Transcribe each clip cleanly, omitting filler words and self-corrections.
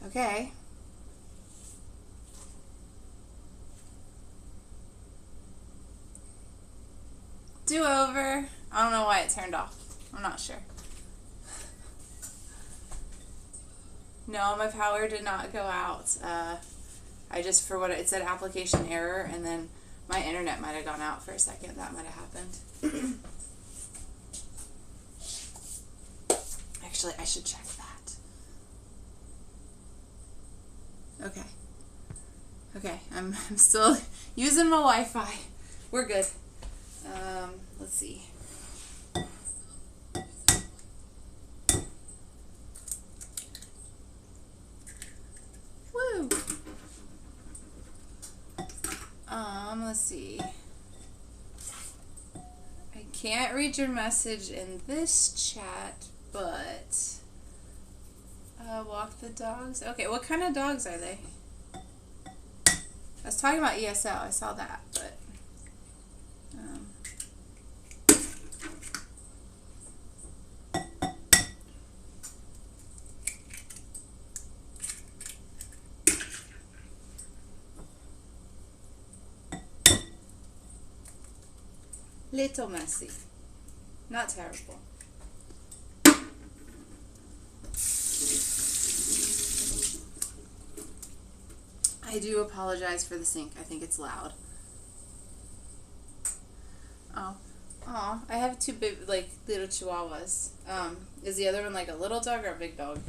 Okay. Do over. I don't know why it turned off. I'm not sure. No, my power did not go out. I just, for what it said, application error, and then my internet might have gone out for a second. That might have happened. Actually, I should check that. Okay. Okay, I'm still using my Wi-Fi. We're good. Let's see. Woo! Let's see. I can't read your message in this chat, but walk the dogs. Okay, what kind of dogs are they? I was talking about ESL. I saw that, but little messy. Not terrible. I do apologize for the sink. I think it's loud. Oh. Aw, I have two big, like, little chihuahuas. Is the other one like a little dog or a big dog?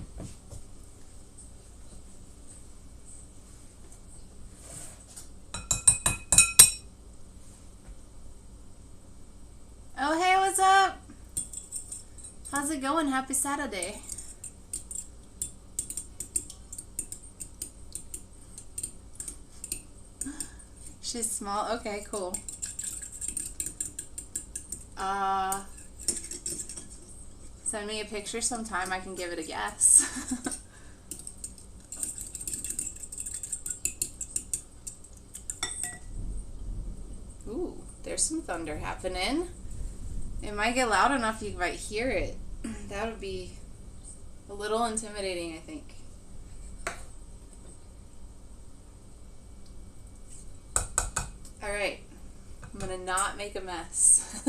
Oh, hey, what's up? How's it going? Happy Saturday. She's small? Okay, cool. Send me a picture sometime. I can give it a guess. Ooh, there's some thunder happening. It might get loud enough you might hear it. That would be a little intimidating, I think. Alright. I'm gonna not make a mess.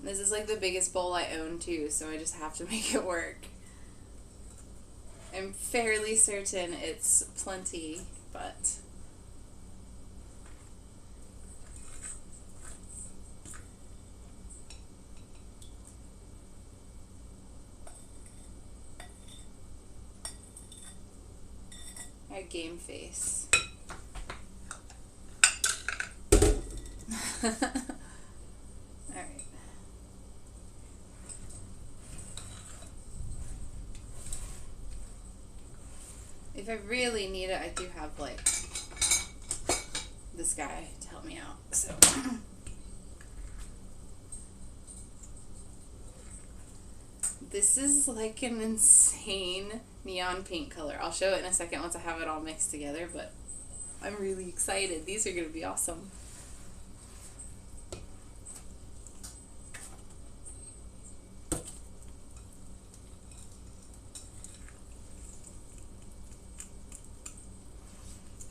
This is like the biggest bowl I own too, so I just have to make it work. I'm fairly certain it's plenty, but I game face. Alright. If I really need it, I do have, like, this guy to help me out, so. This is like an insane neon pink color. I'll show it in a second once I have it all mixed together, but I'm really excited. These are going to be awesome.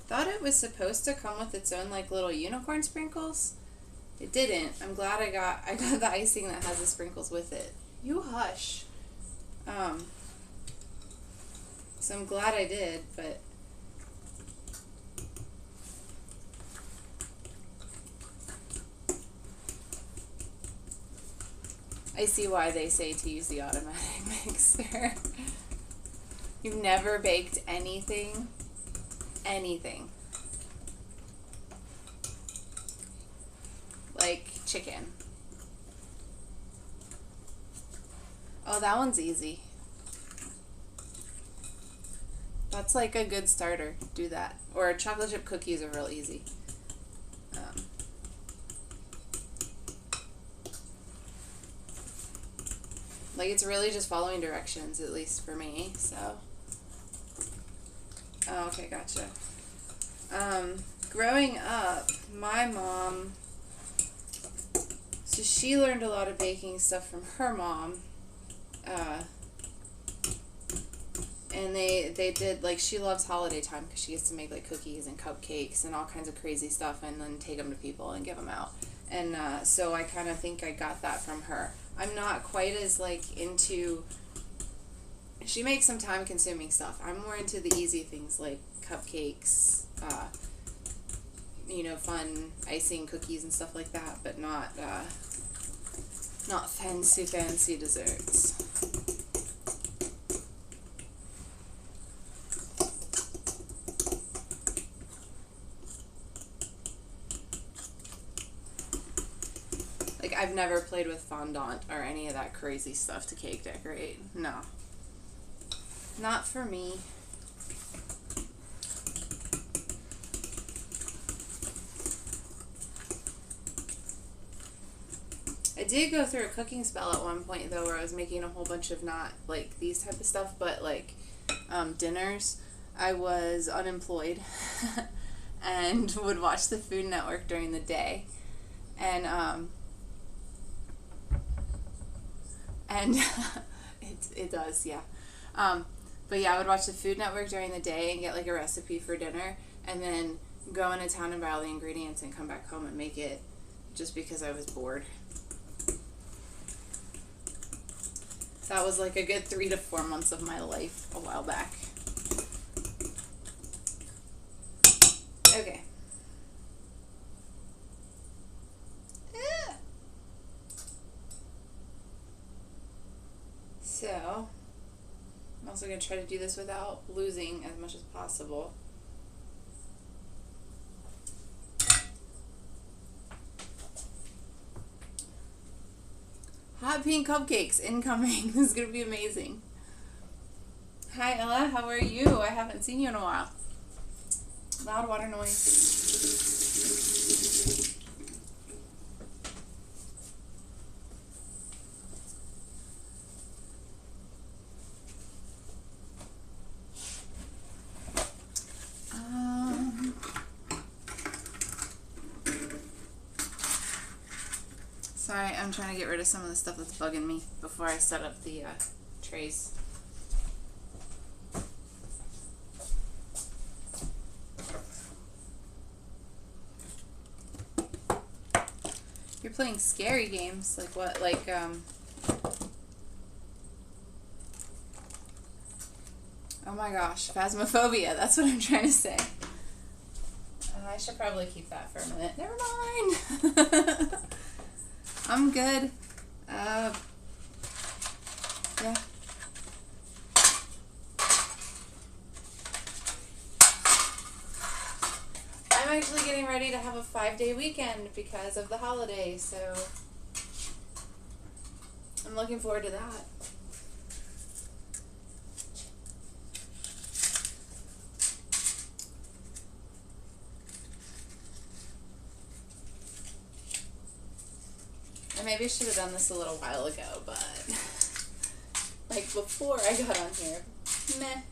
Thought it was supposed to come with its own like little unicorn sprinkles. It didn't. I'm glad I got the icing that has the sprinkles with it. You hush. So I'm glad I did, but I see why they say to use the automatic mixer. You've never baked anything? Anything. Like chicken. Oh, that one's easy. That's like a good starter. Do that. Or chocolate chip cookies are real easy. Like it's really just following directions, at least for me, so. Oh, okay, gotcha. growing up, my mom, so she learned a lot of baking stuff from her mom. And they did, like, she loves holiday time because she gets to make, like, cookies and cupcakes and all kinds of crazy stuff and then take them to people and give them out. And so I kind of think I got that from her. I'm not quite as, like, into... She makes some time-consuming stuff. I'm more into the easy things like cupcakes, you know, fun icing cookies and stuff like that, but not fancy desserts. Like, I've never played with fondant or any of that crazy stuff to cake decorate. No. Not for me. I did go through a cooking spell at one point, though, where I was making a whole bunch of not, like, these type of stuff, but, like, dinners. I was unemployed and would watch the Food Network during the day. And it does, yeah. But yeah, I would watch the Food Network during the day and get, like, a recipe for dinner, and then go into town and buy all the ingredients and come back home and make it just because I was bored. That was like a good 3 to 4 months of my life a while back. Okay. So, I'm also going to try to do this without losing as much as possible. Hot pink cupcakes incoming. This is going to be amazing. Hi, Ella. How are you? I haven't seen you in a while. Loud water noise. Sorry, I'm trying to get rid of some of the stuff that's bugging me before I set up the trays. You're playing scary games? Like what? Like, oh my gosh, Phasmophobia. That's what I'm trying to say. I should probably keep that for a minute. Never mind. I'm good. Yeah. I'm actually getting ready to have a 5-day weekend because of the holidays, so I'm looking forward to that. I maybe should have done this a little while ago, but like before I got on here, meh.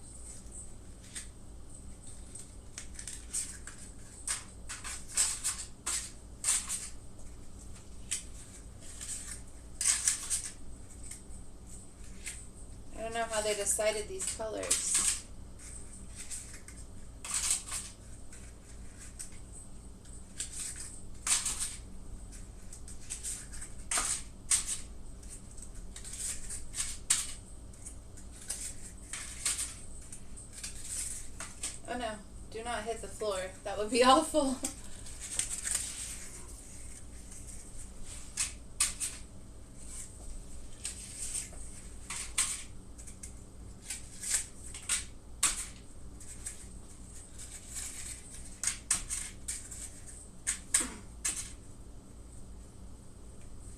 I don't know how they decided these colors. Oh no, do not hit the floor. That would be awful.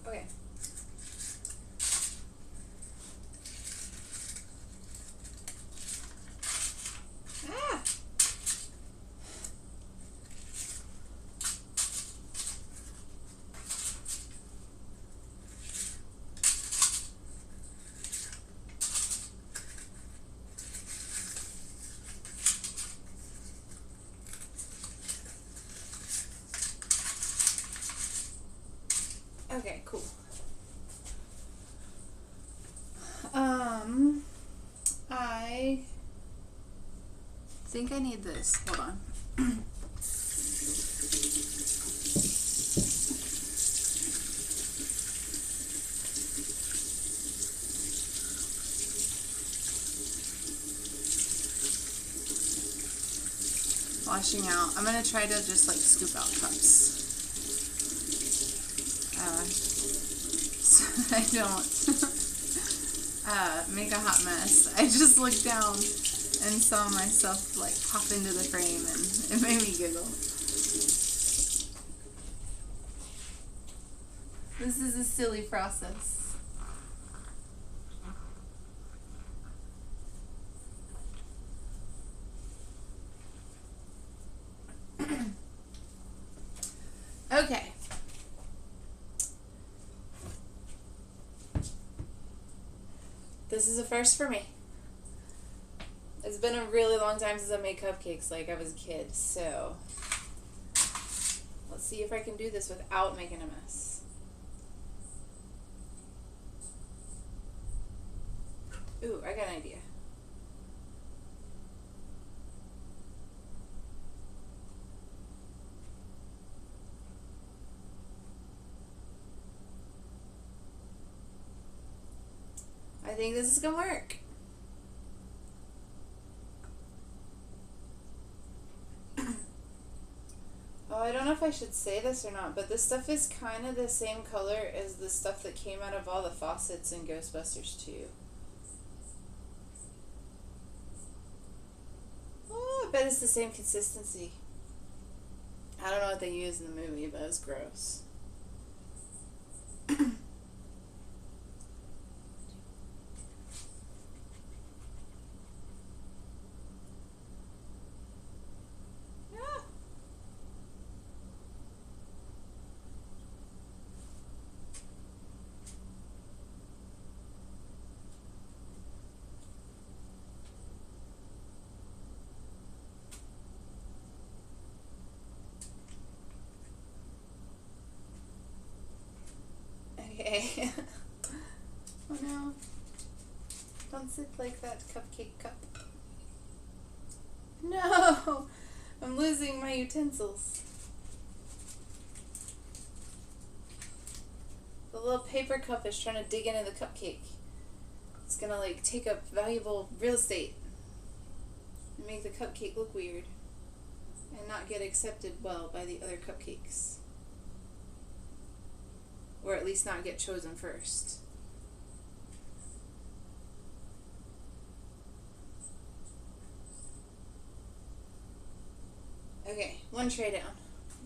Okay. Okay, cool. I think I need this. Hold on. Washing out. I'm gonna try to just like scoop out cups. So I don't make a hot mess. I just looked down and saw myself like pop into the frame and it made me giggle. This is a silly process. Okay. This is a first for me. It's been a really long time since I made cupcakes, like I was a kid, so let's see if I can do this without making a mess. Ooh, I got an idea. I think this is gonna work. Oh, I don't know if I should say this or not, but this stuff is kind of the same color as the stuff that came out of all the faucets in Ghostbusters 2. Oh, I bet it's the same consistency. I don't know what they used in the movie, but it's gross. Okay. Oh no. Don't sit like that, cupcake cup. No! I'm losing my utensils. The little paper cup is trying to dig into the cupcake. It's gonna like take up valuable real estate and make the cupcake look weird and not get accepted well by the other cupcakes. Or at least not get chosen first. Okay, one tray down.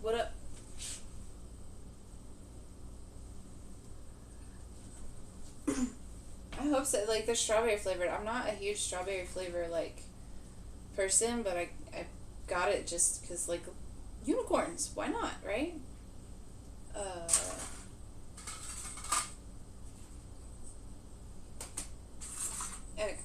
What up? I hope so. Like, they're strawberry flavored. I'm not a huge strawberry flavor, like, person, but I got it just because, like, unicorns. Why not, right? Okay.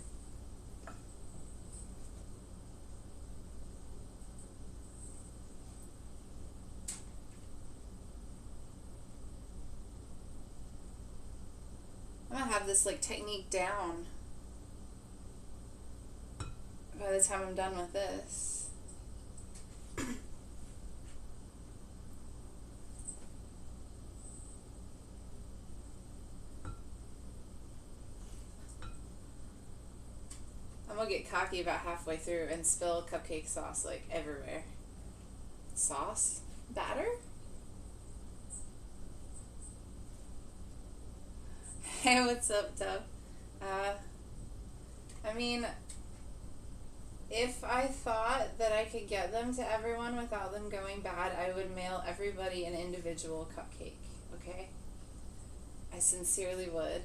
I'm gonna have this like technique down by the time I'm done with this. I'm gonna get cocky about halfway through and spill cupcake sauce like everywhere. Sauce? Batter? Hey, what's up, Dub? I mean, if I thought that I could get them to everyone without them going bad, I would mail everybody an individual cupcake, okay? I sincerely would.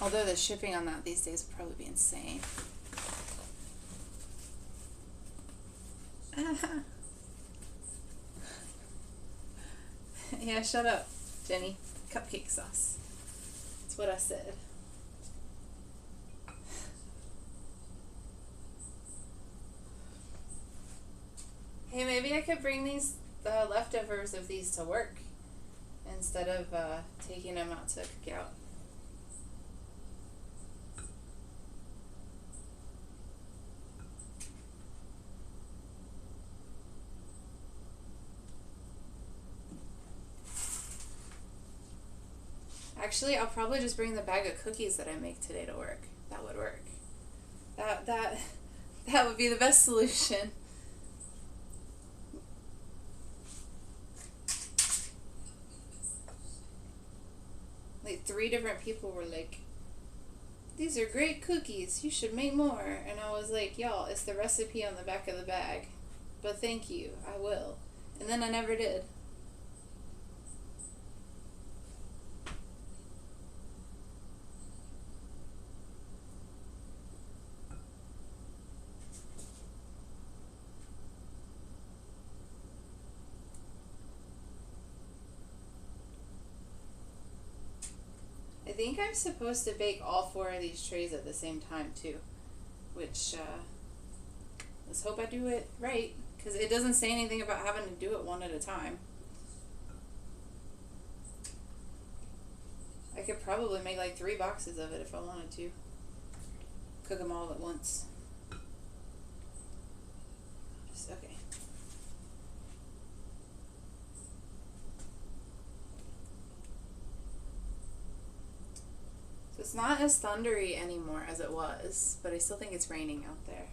Although the shipping on that these days would probably be insane. Yeah, shut up, Jenny. Cupcake sauce. That's what I said. could bring the leftovers of these to work instead of taking them out to cook out. Actually, I'll probably just bring the bag of cookies that I make today to work. That would work. That would be the best solution. Like 3 different people were like, "These are great cookies. You should make more." And I was like, "Y'all, it's the recipe on the back of the bag. But thank you. I will." And then I never did. I think I'm supposed to bake all 4 of these trays at the same time too, which let's hope I do it right, because it doesn't say anything about having to do it one at a time. I could probably make like 3 boxes of it if I wanted to. Cook them all at once. Okay. So it's not as thundery anymore as it was, but I still think it's raining out there.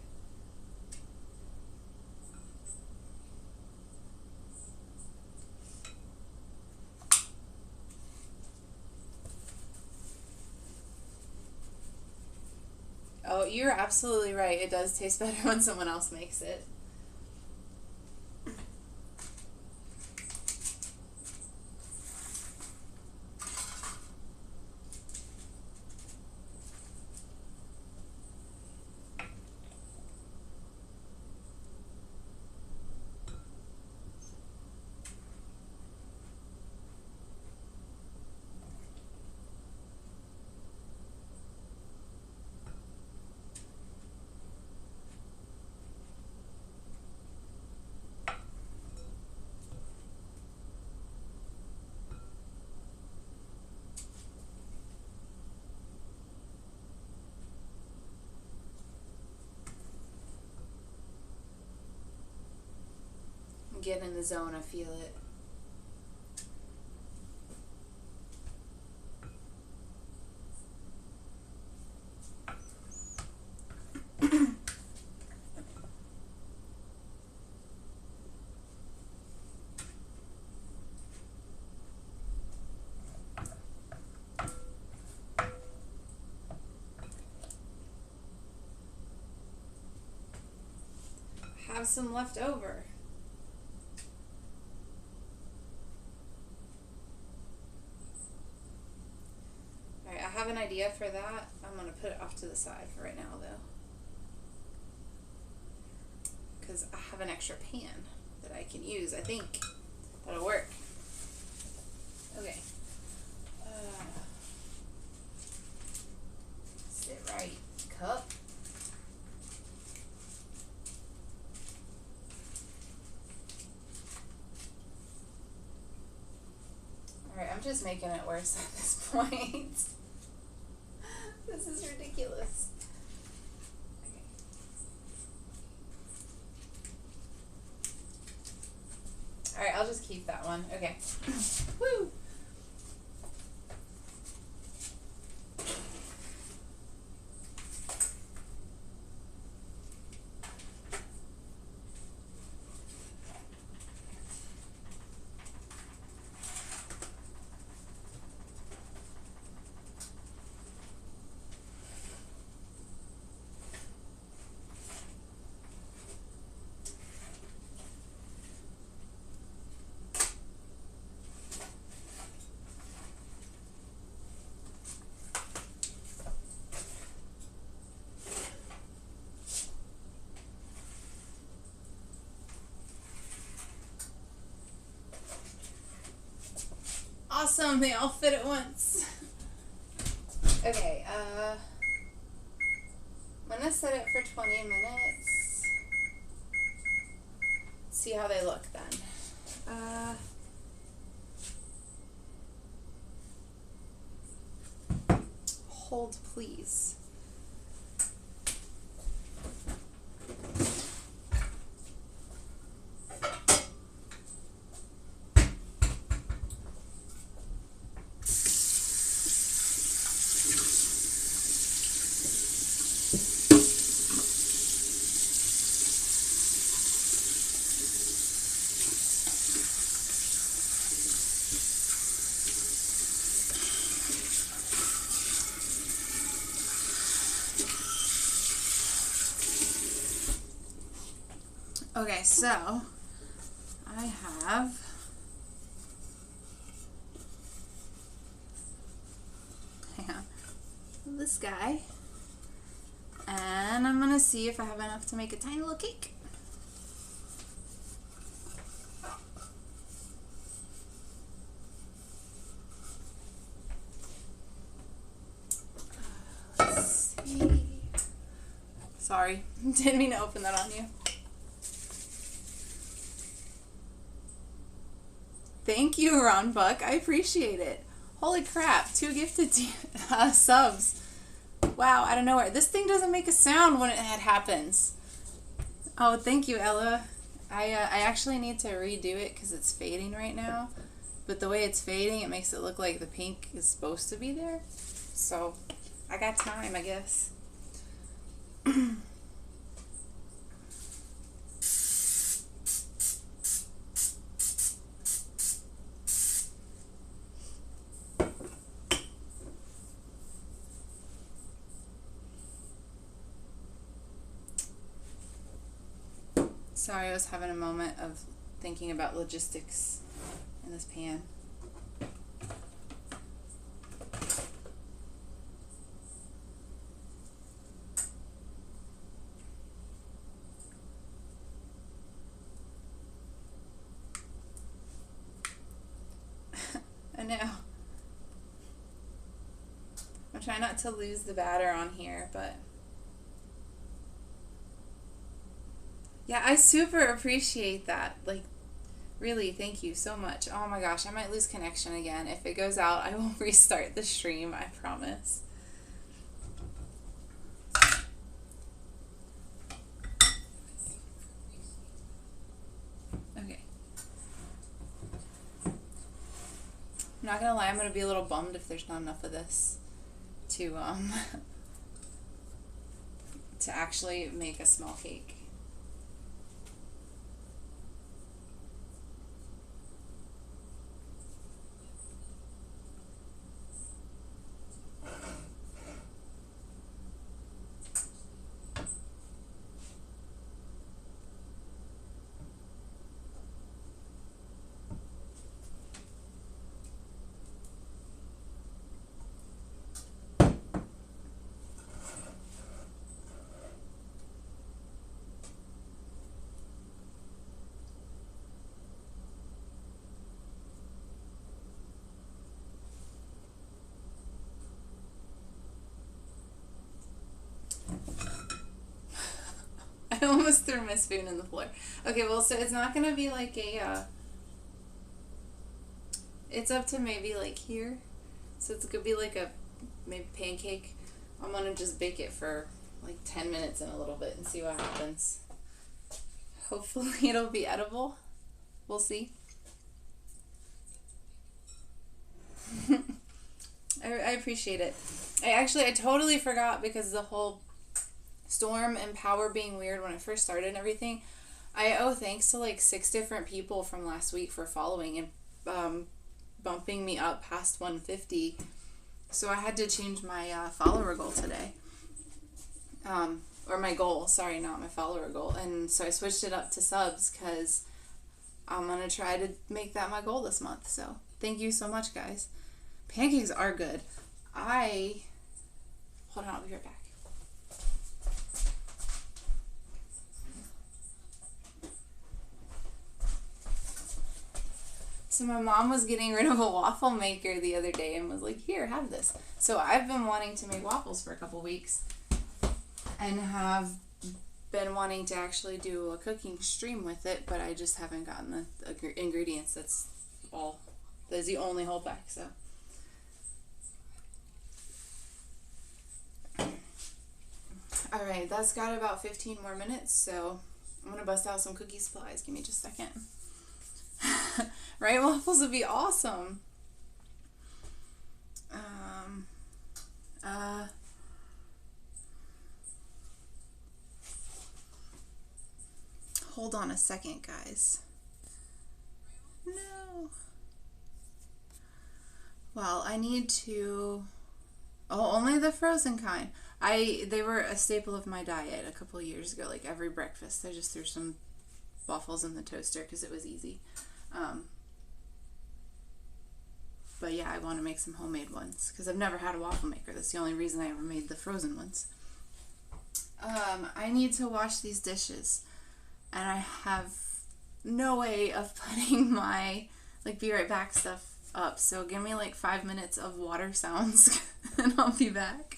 Oh, you're absolutely right. It does taste better when someone else makes it. Get in the zone, I feel it. Have some left over. Alright, I have an idea for that. I'm going to put it off to the side for right now, though. Because I have an extra pan that I can use. I think that'll work. Okay. Sit right. Cup. Alright, I'm just making it worse at this point. This is ridiculous. Okay. Alright, I'll just keep that one. Okay. Woo! Awesome, they all fit at once. Okay, I'm gonna set it for 20 minutes. Let's see how they look then. Hold, please. Okay, so I have this guy, and I'm gonna see if I have enough to make a tiny little cake. Let's see. Sorry, didn't mean to open that on you. Thank you, Ron Buck. I appreciate it. Holy crap, 2 gifted subs. Wow, out of nowhere. This thing doesn't make a sound when it happens. Oh, thank you, Ella. I actually need to redo it because it's fading right now. But the way it's fading, it makes it look like the pink is supposed to be there. So, I got time, I guess. Sorry, I was having a moment of thinking about logistics in this pan. I know. I'm trying not to lose the batter on here, but yeah, I super appreciate that. Like, really, thank you so much. Oh my gosh, I might lose connection again. If it goes out, I will restart the stream, I promise. Okay. I'm not gonna lie, I'm gonna be a little bummed if there's not enough of this to to actually make a small cake. I almost threw my spoon in the floor. Okay, well, so it's not going to be like a, it's up to maybe like here. So it's going to be like a maybe pancake. I'm going to just bake it for like 10 minutes in a little bit and see what happens. Hopefully it'll be edible. We'll see. I appreciate it. I totally forgot because the whole storm and power being weird when it first started and everything. I owe thanks to like 6 different people from last week for following and bumping me up past 150. So I had to change my follower goal today. Or my goal, sorry, not my follower goal. And so I switched it up to subs because I'm going to try to make that my goal this month. So thank you so much, guys. Pancakes are good. Hold on, I'll be right back. So my mom was getting rid of a waffle maker the other day and was like, here, have this. So I've been wanting to make waffles for a couple weeks and have been wanting to actually do a cooking stream with it, but I just haven't gotten the ingredients. That's the only holdback, so. Alright, that's got about 15 more minutes, so I'm going to bust out some cookie supplies. Give me just a second. Right? Waffles would be awesome. Hold on a second, guys. No. Well, I need to... Oh, only the frozen kind. They were a staple of my diet a couple of years ago. Like every breakfast, I just threw some waffles in the toaster because it was easy. But yeah, I want to make some homemade ones because I've never had a waffle maker. That's the only reason I ever made the frozen ones. I need to wash these dishes, and I have no way of putting my be right back stuff up. So give me like 5 minutes of water sounds and I'll be back.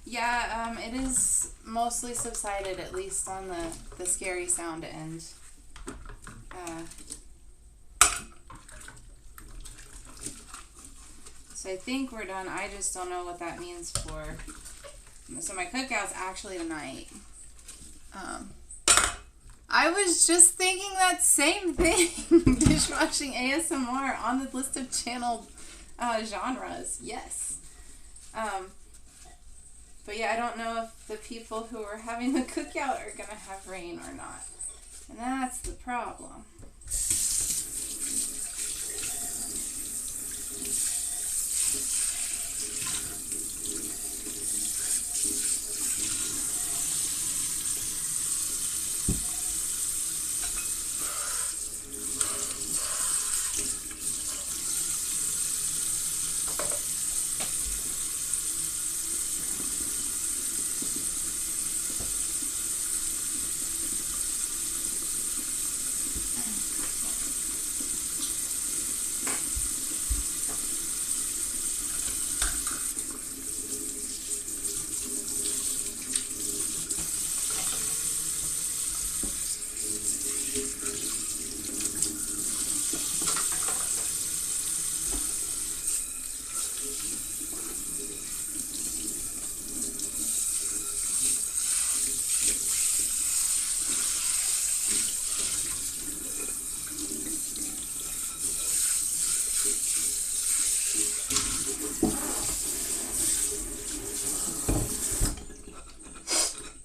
Yeah, it is mostly subsided, at least on the scary sound end. So I think we're done. I just don't know what that means for... So my cookout's actually tonight. I was just thinking that same thing. Dishwashing ASMR on the list of channel genres. Yes. But yeah, I don't know if the people who are having the cookout are going to have rain or not. And that's the problem.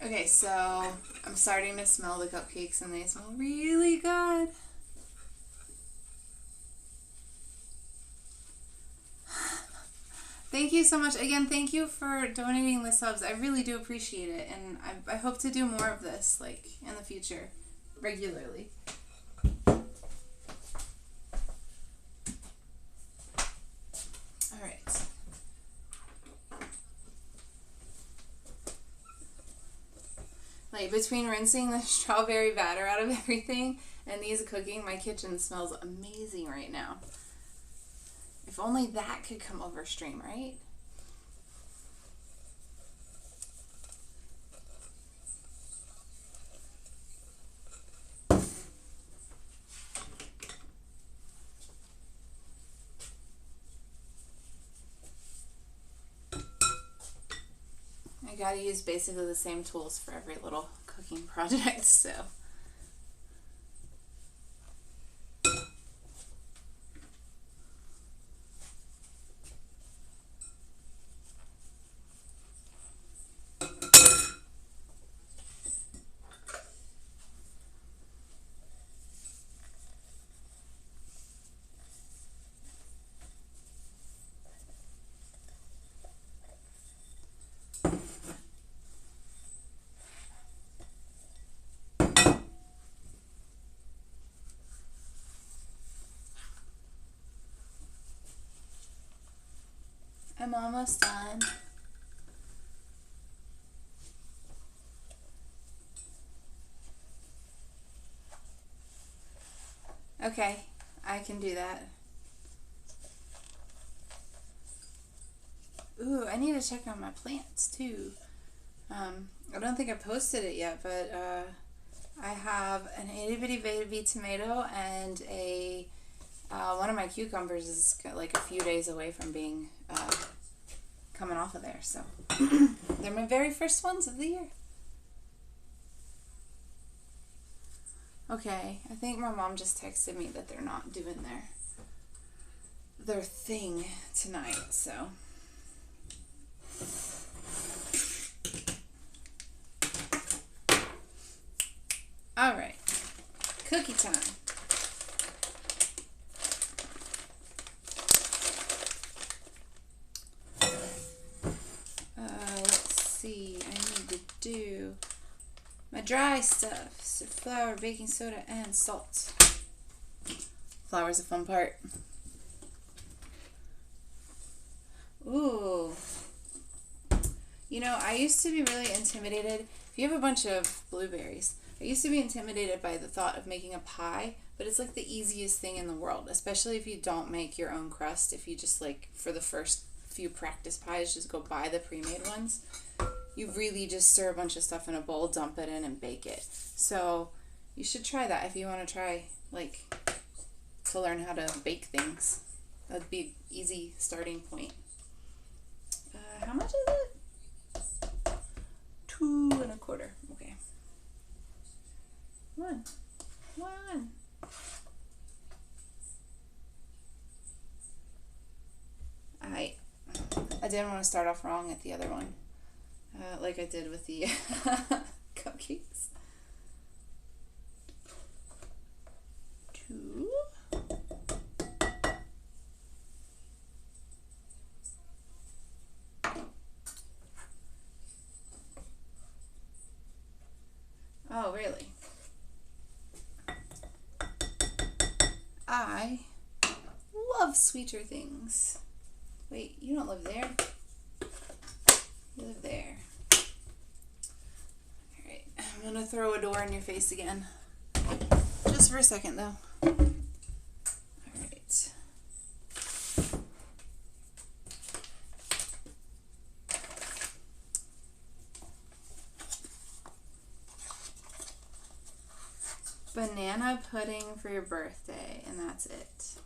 Okay, so I'm starting to smell the cupcakes and they smell really good. Thank you so much. Again, thank you for donating the subs. I really do appreciate it, and I hope to do more of this, like, in the future, regularly. Alright. Like, between rinsing the strawberry batter out of everything and these cooking, my kitchen smells amazing right now. If only that could come over stream, right? I gotta use basically the same tools for every little cooking project, so. I'm almost done. Okay, I can do that. Ooh, I need to check on my plants too. I don't think I posted it yet, but I have an itty bitty baby tomato and a one of my cucumbers is like a few days away from being coming off of there. So they're my very first ones of the year. Okay, I think my mom just texted me that they're not doing their thing tonight, so. All right, cookie time. Let's see, I need to do my dry stuff, so flour, baking soda, and salt. Flour's a fun part. Ooh. You know, I used to be really intimidated. If you have a bunch of blueberries, I used to be intimidated by the thought of making a pie, but it's like the easiest thing in the world, especially if you don't make your own crust. If you just like, for the first few practice pies, just go buy the pre-made ones. You really just stir a bunch of stuff in a bowl, dump it in, and bake it. So you should try that if you want to try, like, to learn how to bake things. That'd be an easy starting point. How much is it? $2.25. Okay. One. I didn't want to start off wrong at the other one, like I did with the cupcakes. 2. Oh, really? I love sweeter things. Wait, you don't live there. You live there. Alright, I'm gonna throw a door in your face again. Just for a second, though. Alright. Banana pudding for your birthday, and that's it.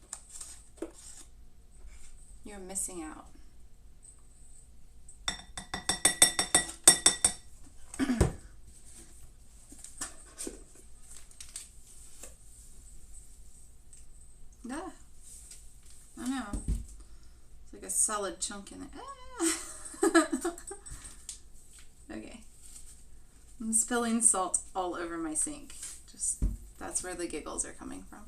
You're missing out. Yeah, I know. It's like a solid chunk in it. Ah. Okay. I'm spilling salt all over my sink. Just, that's where the giggles are coming from.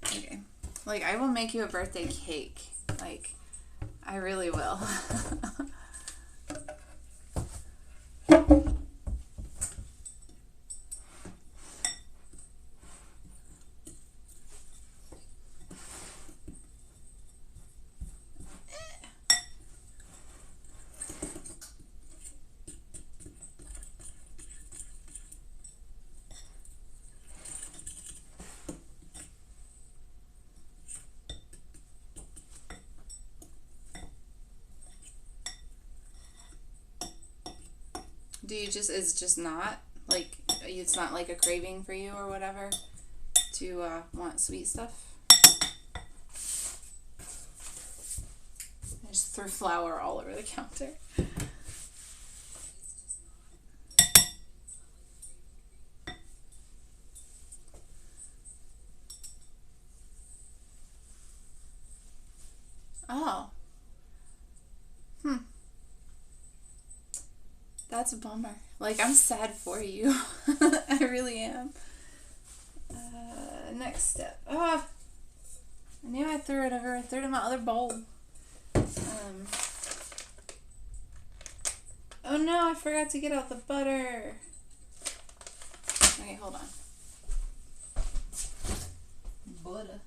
Okay. Like, I will make you a birthday cake. Like, I really will. Do you just, it's just not, like, it's not like a craving for you or whatever to want sweet stuff? I just threw flour all over the counter. Oh. That's a bummer. Like, I'm sad for you. I really am. Next step. Oh, I knew I threw it over. I threw it in my other bowl. Oh no, I forgot to get out the butter. Okay, hold on. Butter.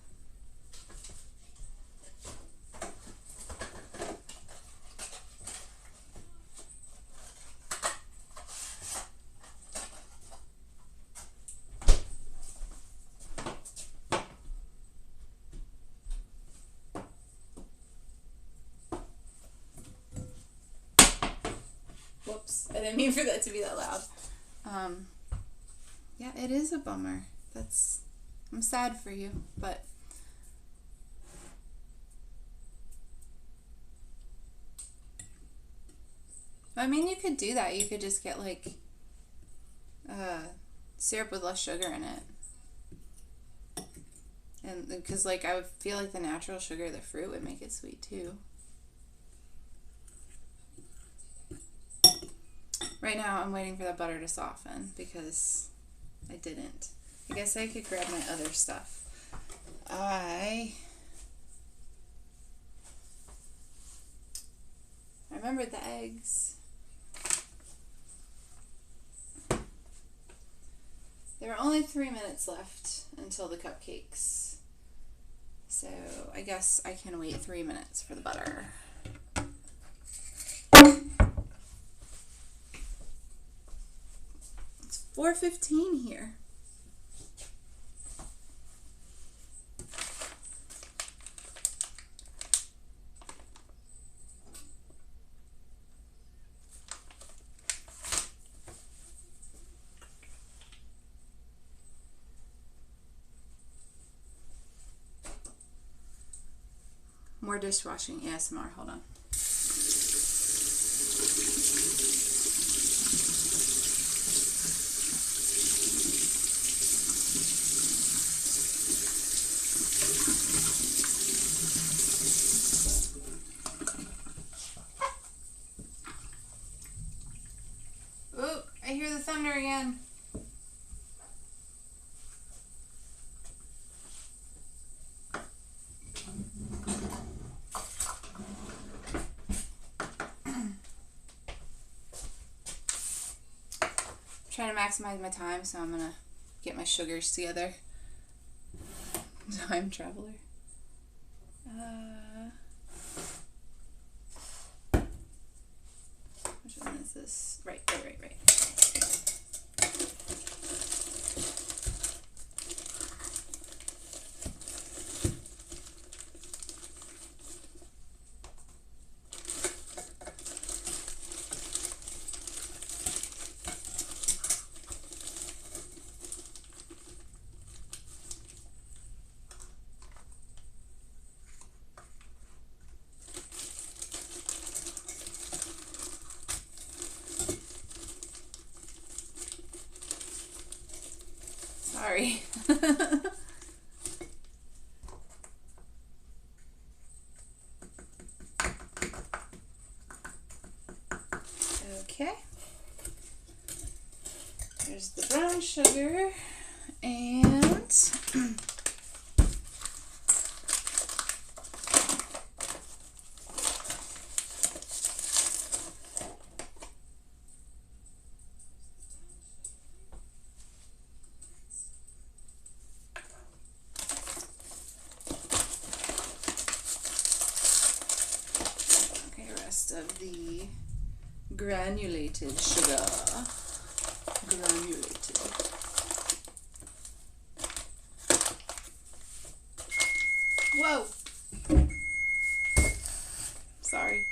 Whoops, I didn't mean for that to be that loud. Yeah, it is a bummer. I'm sad for you, but I mean, you could do that. You could just get like syrup with less sugar in it. And because like I would feel like the natural sugar of the fruit would make it sweet too. Right now I'm waiting for the butter to soften because I didn't. I guess I could grab my other stuff. I remembered the eggs. There are only 3 minutes left until the cupcakes. So I guess I can wait 3 minutes for the butter. It's 4:15 here. More dishwashing ASMR, hold on. Ooh, I hear the thunder again. Trying to maximize my time, so I'm gonna get my sugars together. Time traveler. Which one is this? Right. Sorry. Okay. There's the brown sugar and of the granulated sugar. Granulated. Whoa! Sorry.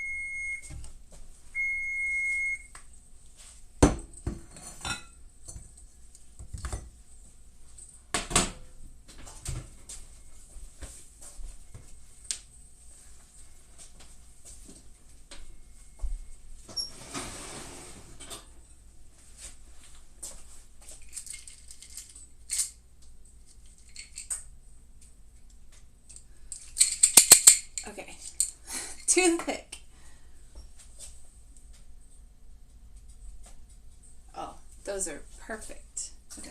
too thick. Oh, those are perfect. Okay.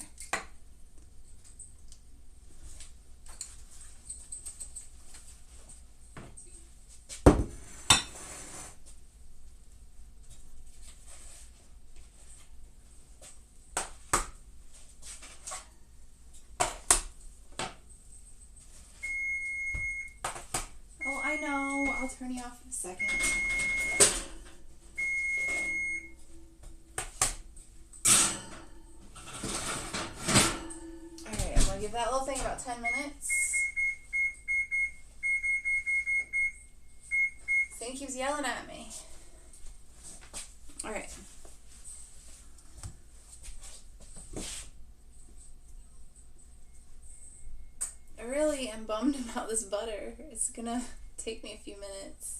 Oh, I know. I'll turn you off in a second. Alright, I'm gonna give that little thing about 10 minutes. This thing keeps yelling at me. Alright. I really am bummed about this butter. It's gonna take me a few minutes.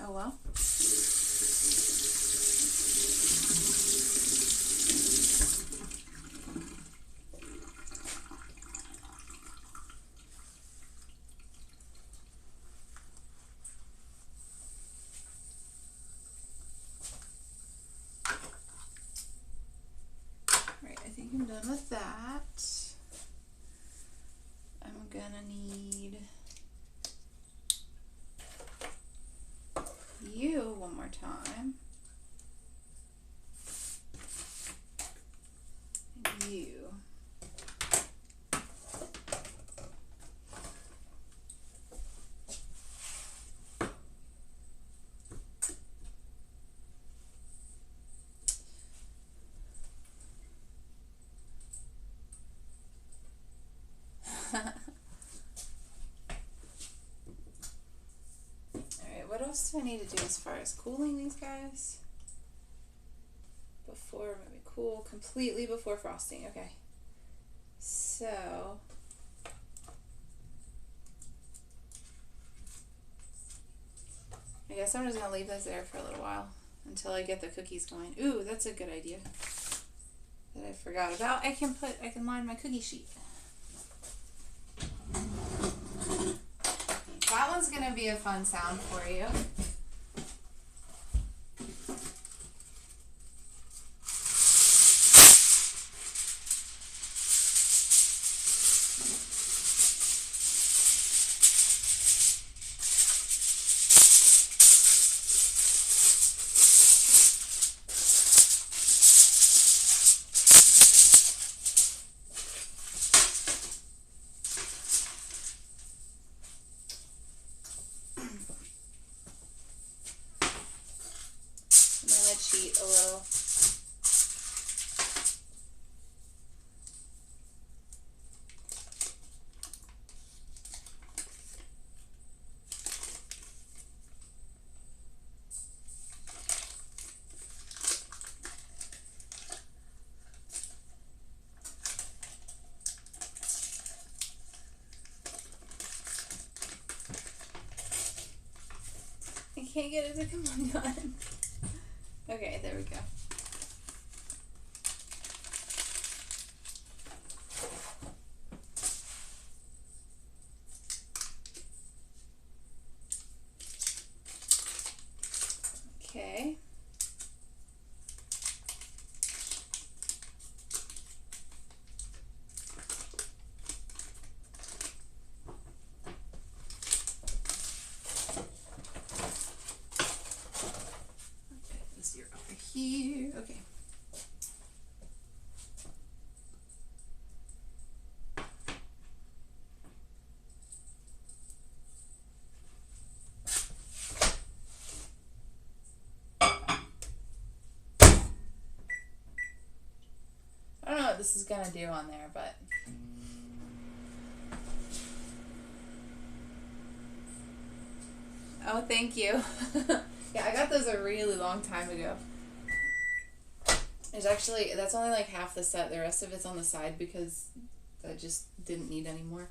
Oh well. Right, I think I'm done with that. I'm gonna need you one more time. And you. Alright, what else do I need to do as far as cooling these guys? Before, maybe cool completely before frosting. Okay. So, I guess I'm just going to leave this there for a little while until I get the cookies going. Ooh, that's a good idea that I forgot about. I can line my cookie sheet. That one's going to be a fun sound for you. Cheat a little. I can't get it to come undone. Okay, there we go. Okay. Here, okay. I don't know what this is gonna do on there, but oh, thank you. Yeah, I got those a really long time ago. There's actually, that's only like half the set. The rest of it's on the side because I just didn't need any more.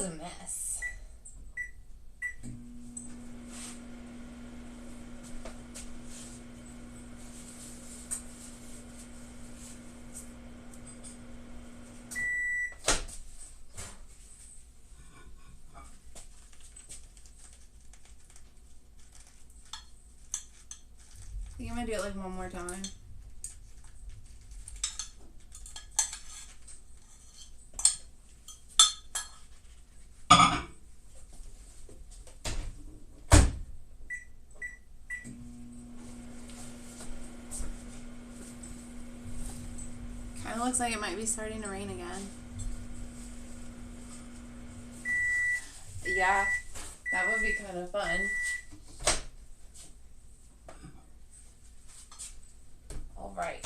was a mess. I think I'm gonna do it like one more time. Kind of looks like it might be starting to rain again. Yeah, that would be kind of fun. All right.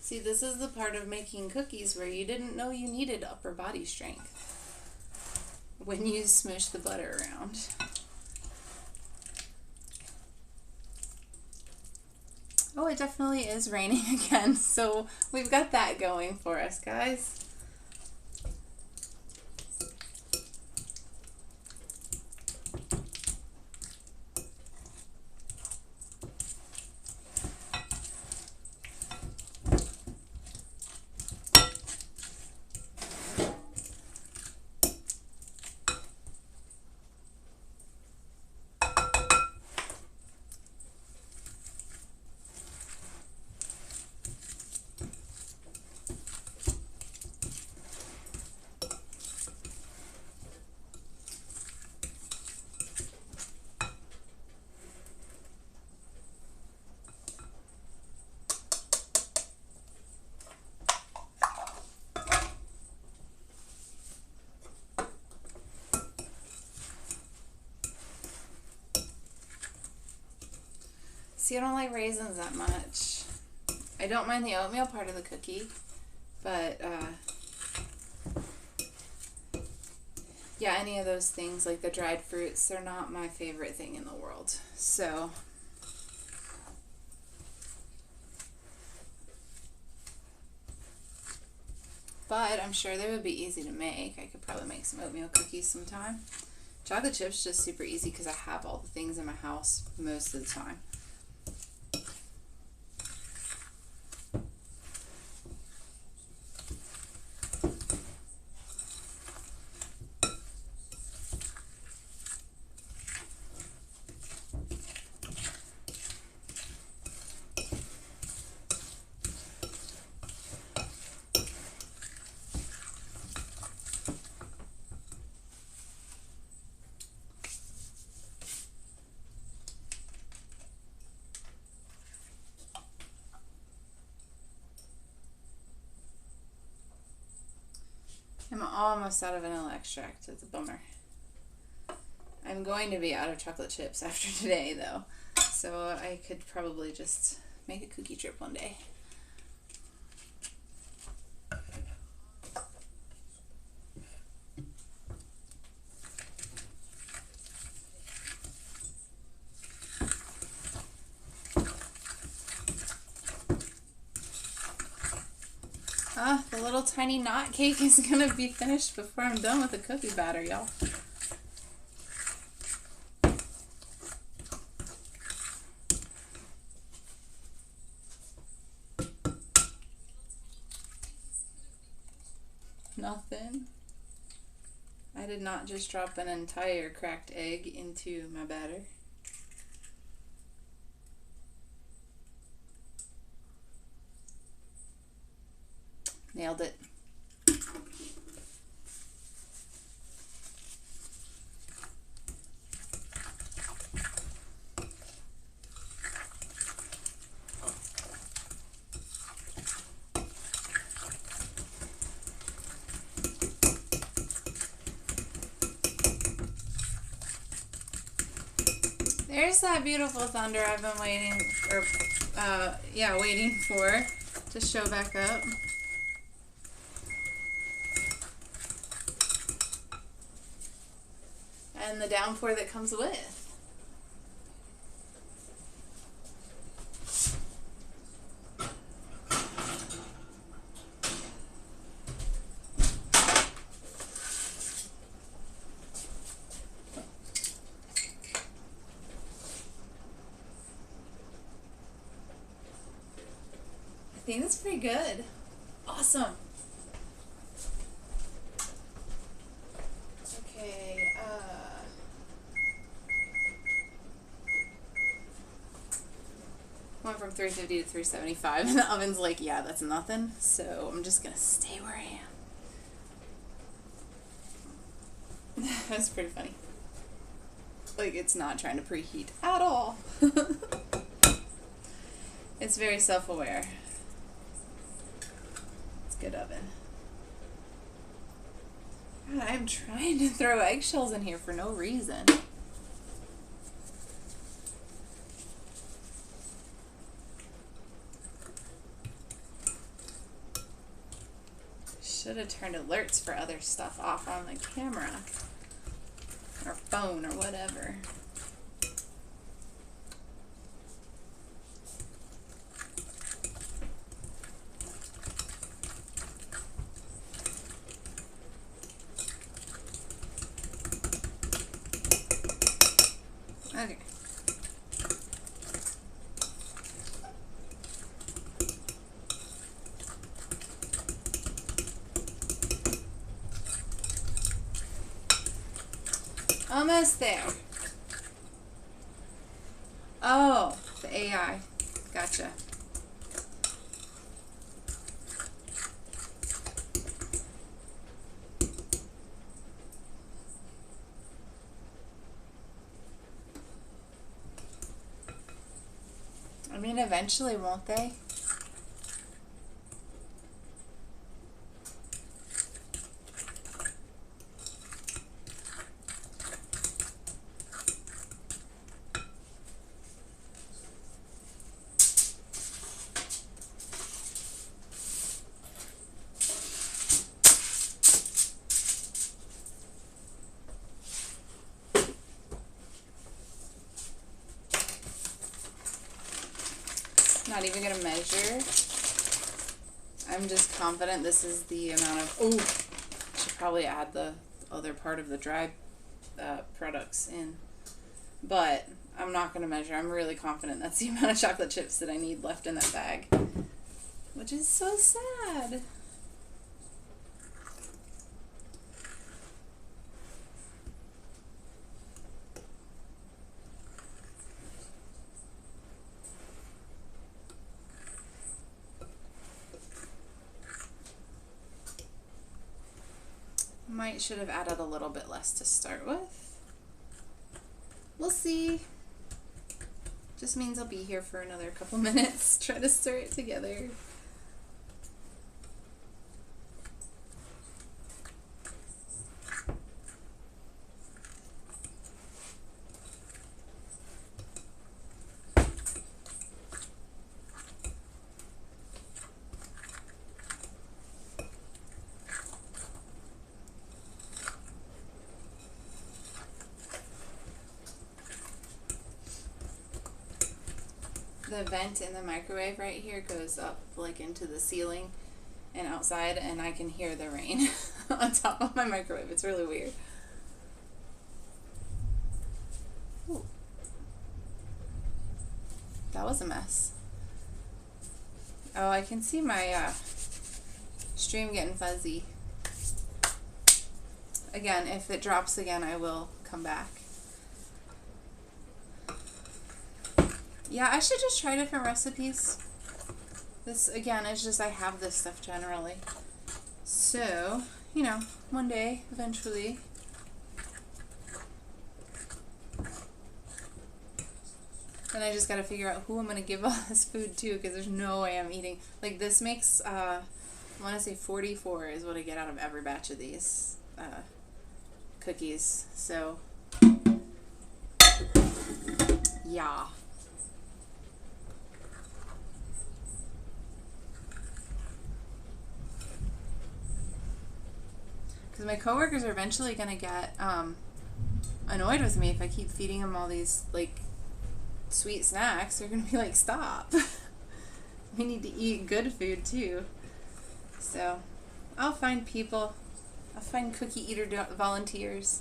See, this is the part of making cookies where you didn't know you needed upper body strength when you smush the butter around. Oh, it definitely is raining again, so we've got that going for us, guys. See, I don't like raisins that much. I don't mind the oatmeal part of the cookie, but yeah, any of those things like the dried fruits, they're not my favorite thing in the world. So but I'm sure they would be easy to make. I could probably make some oatmeal cookies sometime. Chocolate chips just super easy because I have all the things in my house most of the time. I'm almost out of vanilla extract. It's a bummer. I'm going to be out of chocolate chips after today, though. So I could probably just make a cookie trip one day. The little tiny knot cake is going to be finished before I'm done with the cookie batter, y'all. Nothing. I did not just drop an entire cracked egg into my batter. Nailed it. There's that beautiful thunder I've been waiting, or yeah, waiting for to show back up. And the downpour that comes with. I think that's pretty good. Awesome. Okay, went from 350 to 375, and the oven's like, yeah, that's nothing, so I'm just gonna stay where I am. That's pretty funny. Like, it's not trying to preheat at all. It's very self-aware. It's a good oven. God, I'm trying to throw eggshells in here for no reason. Should have turned alerts for other stuff off on the camera or phone or whatever. Okay. Almost there. Oh, the AI. Gotcha. I mean, eventually, won't they? Not even gonna measure. I'm just confident this is the amount of. Oh, should probably add the other part of the dry products in, but I'm not gonna measure. I'm really confident that's the amount of chocolate chips that I need left in that bag, which is so sad. Should have added a little bit less to start with. We'll see. Just means I'll be here for another couple minutes, try to stir it together. The vent in the microwave right here goes up like into the ceiling and outside, and I can hear the rain on top of my microwave. It's really weird. Ooh. That was a mess. Oh, I can see my stream getting fuzzy. Again, if it drops again, I will come back. Yeah, I should just try different recipes. This, again, is just I have this stuff generally. So, you know, one day, eventually. Then I just gotta figure out who I'm gonna give all this food to, because there's no way I'm eating. Like, this makes, I want to say 44 is what I get out of every batch of these cookies. So, yeah. Because my coworkers are eventually going to get annoyed with me if I keep feeding them all these, like, sweet snacks. They're going to be like, stop. We need to eat good food, too. So, I'll find people. I'll find cookie eater volunteers.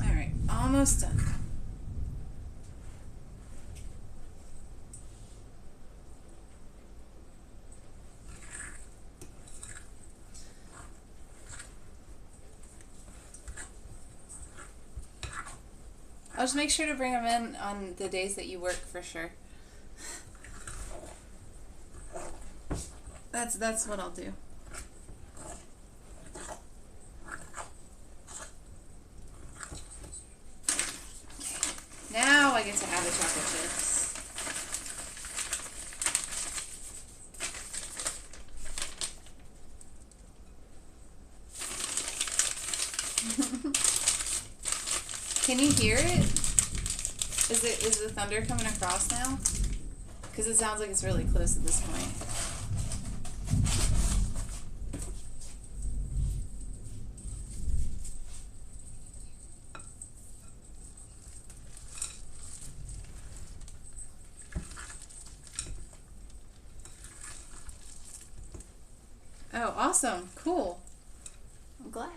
Alright, almost done. I'll just make sure to bring them in on the days that you work for sure. That's what I'll do. Now I get to add the chocolate chips. Can you hear it? Is the thunder coming across now? Because it sounds like it's really close at this point. Oh, awesome. Cool. I'm glad.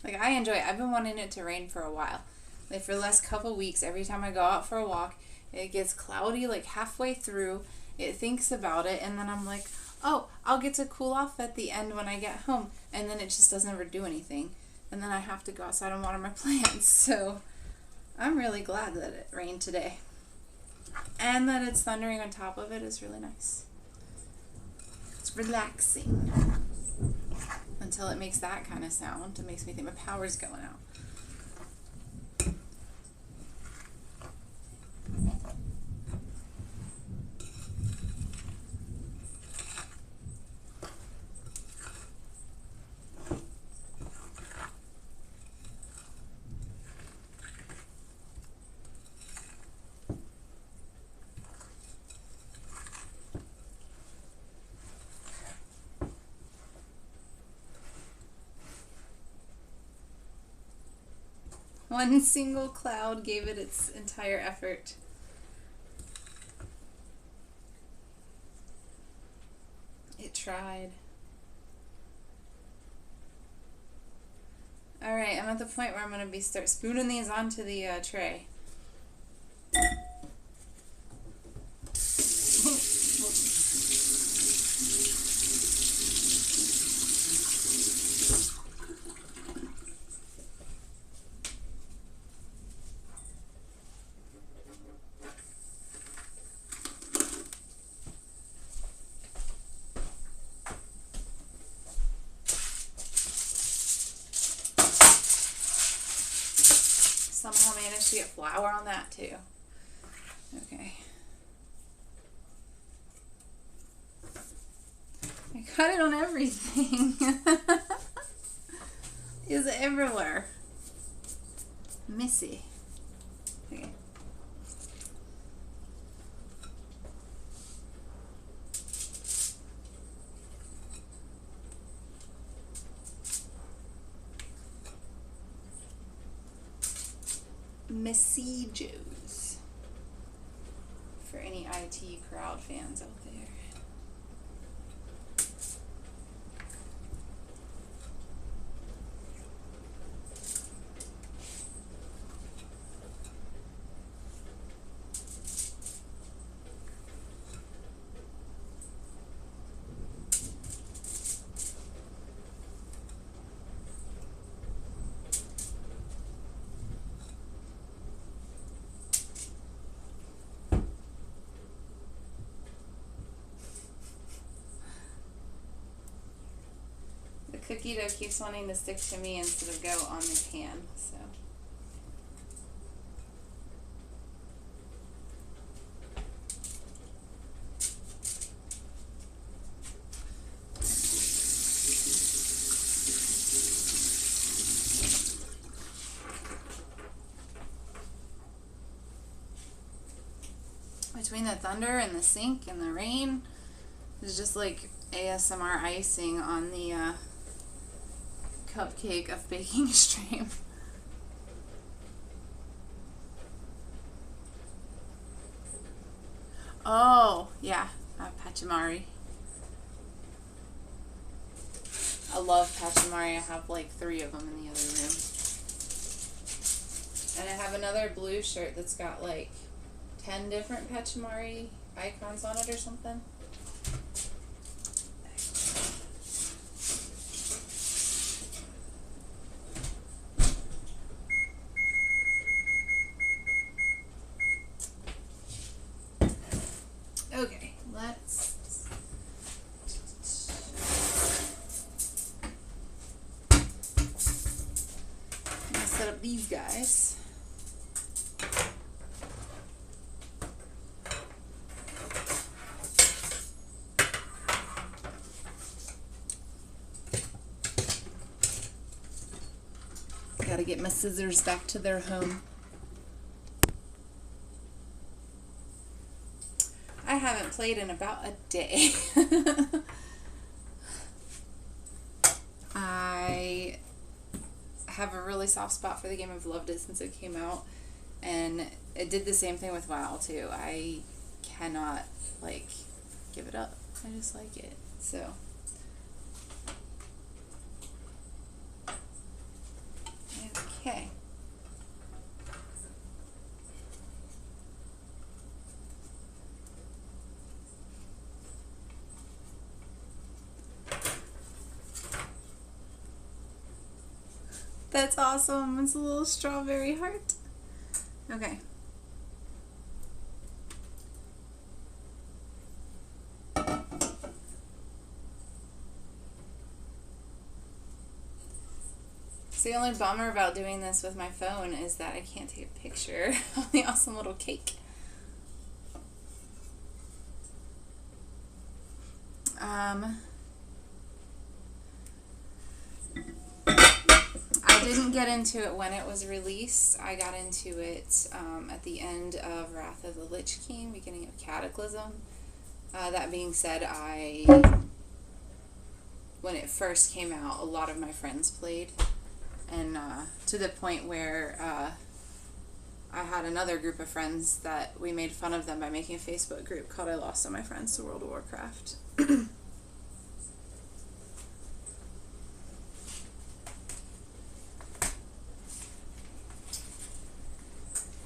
Like, I enjoy it. I've been wanting it to rain for a while. Like, for the last couple weeks, every time I go out for a walk, it gets cloudy, like, halfway through. It thinks about it, and then I'm like, oh, I'll get to cool off at the end when I get home. And then it just doesn't ever do anything. And then I have to go outside and water my plants. So, I'm really glad that it rained today. And that it's thundering on top of it is really nice. It's relaxing. Until it makes that kind of sound. It makes me think my power's going out. One single cloud gave it its entire effort. It tried. Alright, I'm at the point where I'm going to start spooning these onto the tray. Somehow managed to get flour on that too. Okay. I got it on everything. It's everywhere. Messy. Okay. Messages for any IT crowd fans out there. cookie dough keeps wanting to stick to me instead of go on the pan, so. Between the thunder and the sink and the rain, it's just like ASMR icing on the cupcake of baking stream. Oh, yeah, Pachymari. I love Pachymari. I have like 3 of them in the other room. And I have another blue shirt that's got like 10 different Pachymari icons on it or something. Okay, let's set up these guys. Gotta get my scissors back to their home. I haven't played in about a day. I have a really soft spot for the game. I've loved it since it came out, and it did the same thing with WoW too. I cannot like give it up. I just like it. So okay. That's awesome. It's a little strawberry heart. Okay. So the only bummer about doing this with my phone is that I can't take a picture of the awesome little cake. I didn't get into it when it was released. I got into it at the end of Wrath of the Lich King, beginning of Cataclysm. That being said, when it first came out, a lot of my friends played. And to the point where I had another group of friends that we made fun of them by making a Facebook group called I Lost All My Friends to World of Warcraft.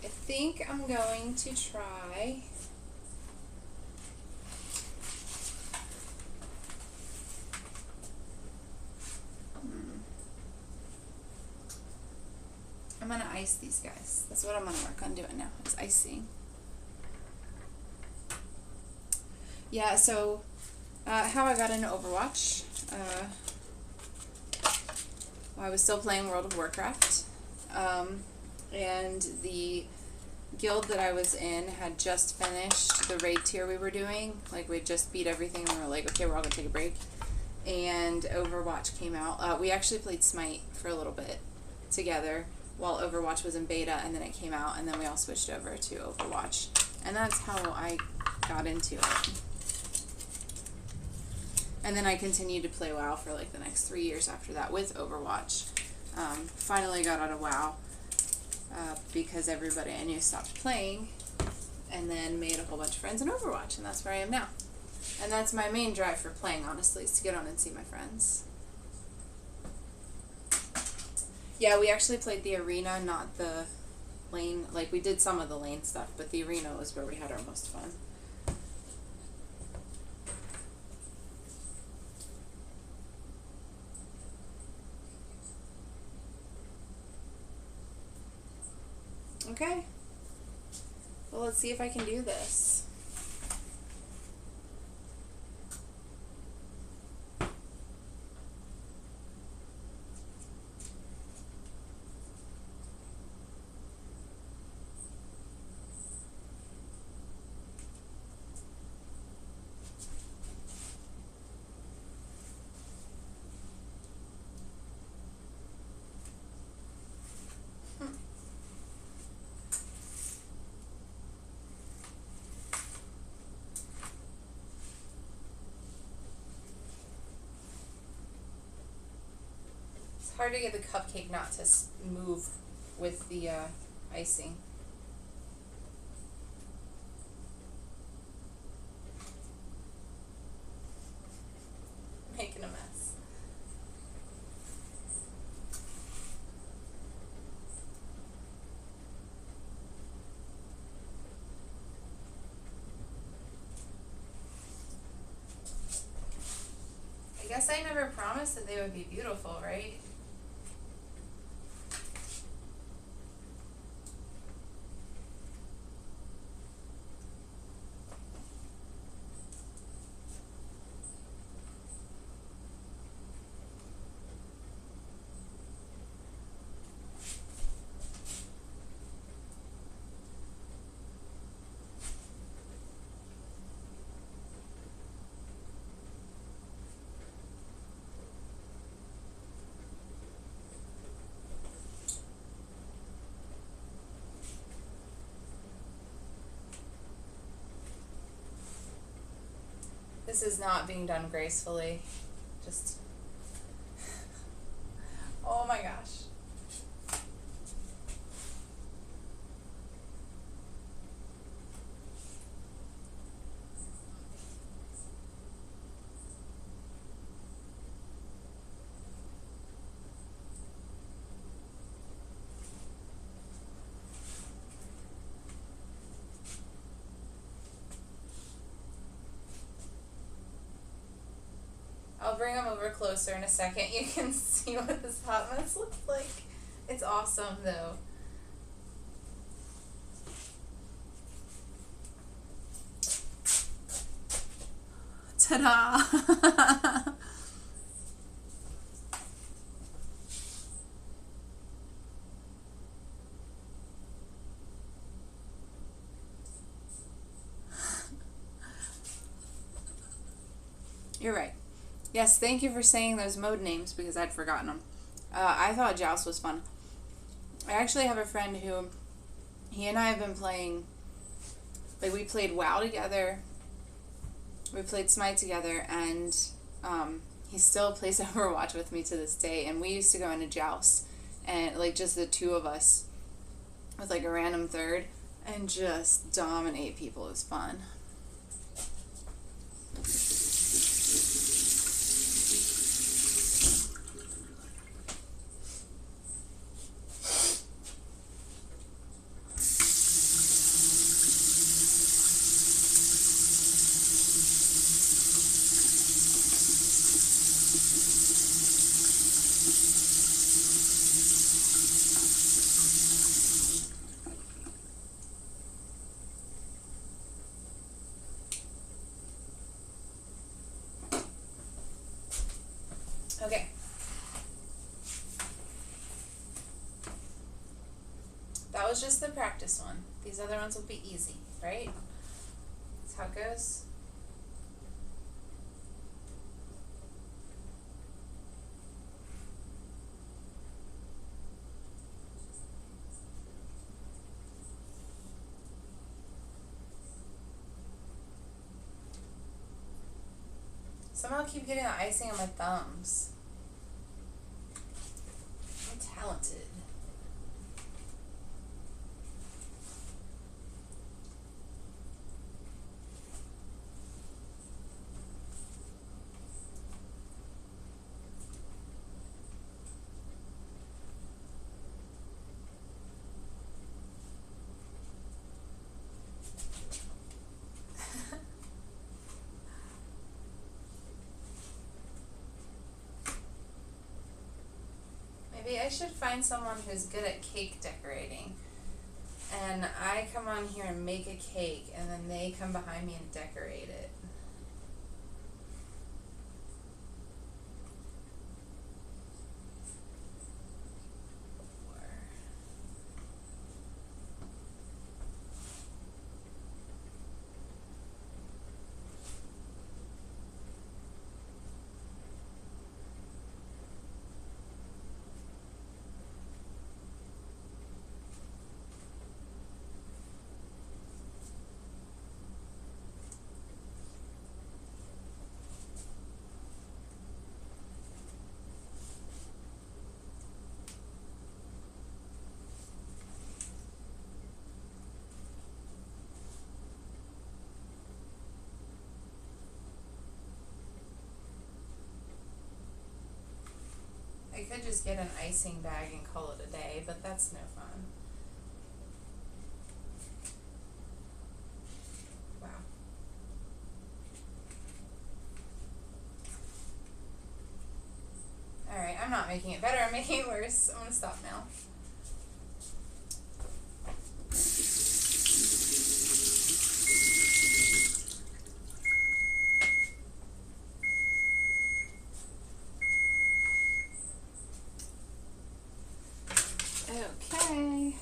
I think I'm going to try I'm going to ice these guys. That's what I'm going to work on doing now, is icing. Yeah, so how I got into Overwatch. I was still playing World of Warcraft. And the guild that I was in had just finished the raid tier we were doing. Like, we just beat everything and we were like, okay, we're all going to take a break. And Overwatch came out. We actually played Smite for a little bit together while Overwatch was in beta, and then it came out, and then we all switched over to Overwatch. And that's how I got into it. And then I continued to play WoW for like the next 3 years after that with Overwatch. Finally got out of WoW because everybody I knew stopped playing, and then made a whole bunch of friends in Overwatch, and that's where I am now. And that's my main drive for playing, honestly, is to get on and see my friends. Yeah, we actually played the arena, not the lane. Like, we did some of the lane stuff, but the arena was where we had our most fun. Okay. Well, let's see if I can do this. hard to get the cupcake not to move with the icing. Making a mess. I guess I never promised that they would be beautiful, right? This is not being done gracefully. Just, oh my gosh. I'll bring them over closer in a second. You can see what this hot mess looks like. It's awesome though. Ta-da! You're right. Yes, thank you for saying those mode names because I'd forgotten them. I thought Joust was fun. I actually have a friend who, he and I have been playing, like we played WoW together, we played Smite together, and he still plays Overwatch with me to this day, and we used to go into Joust, and like just the two of us with like a random third, and just dominate people. It was fun. Okay. That was just the practice one. These other ones will be easy, right? That's how it goes. Somehow I keep getting the icing on my thumbs. I'm talented. Maybe I should find someone who's good at cake decorating. And I come on here and make a cake, and then they come behind me and decorate it. could just get an icing bag and call it a day, but that's no fun. Wow. Alright, I'm not making it better, I'm making it worse. I'm gonna stop now. Okay.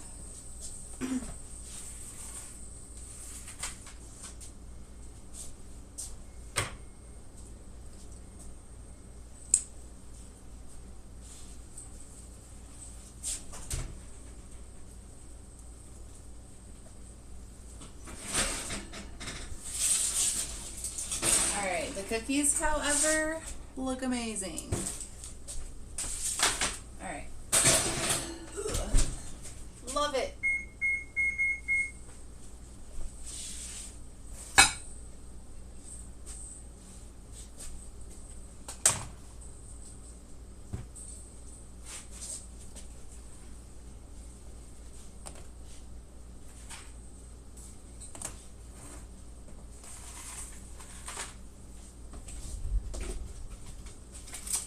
Alright, the cookies, however, look amazing. Alright. Love it.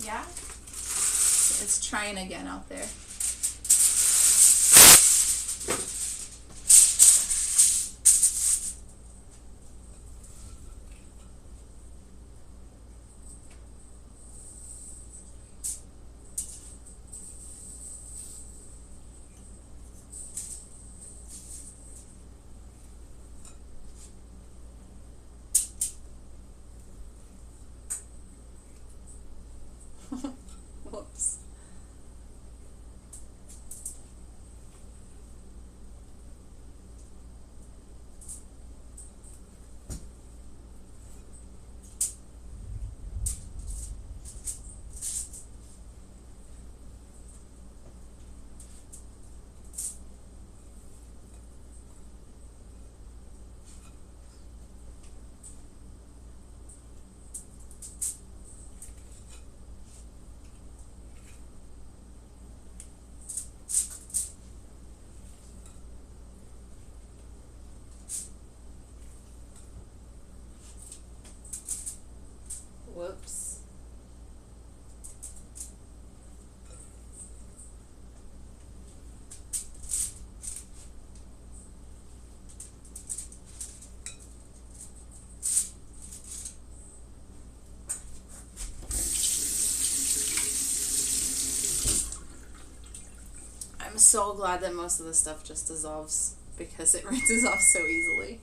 Yeah? It's trying again out there. Whoops. Whoops. I'm so glad that most of the stuff just dissolves because it rinses off so easily.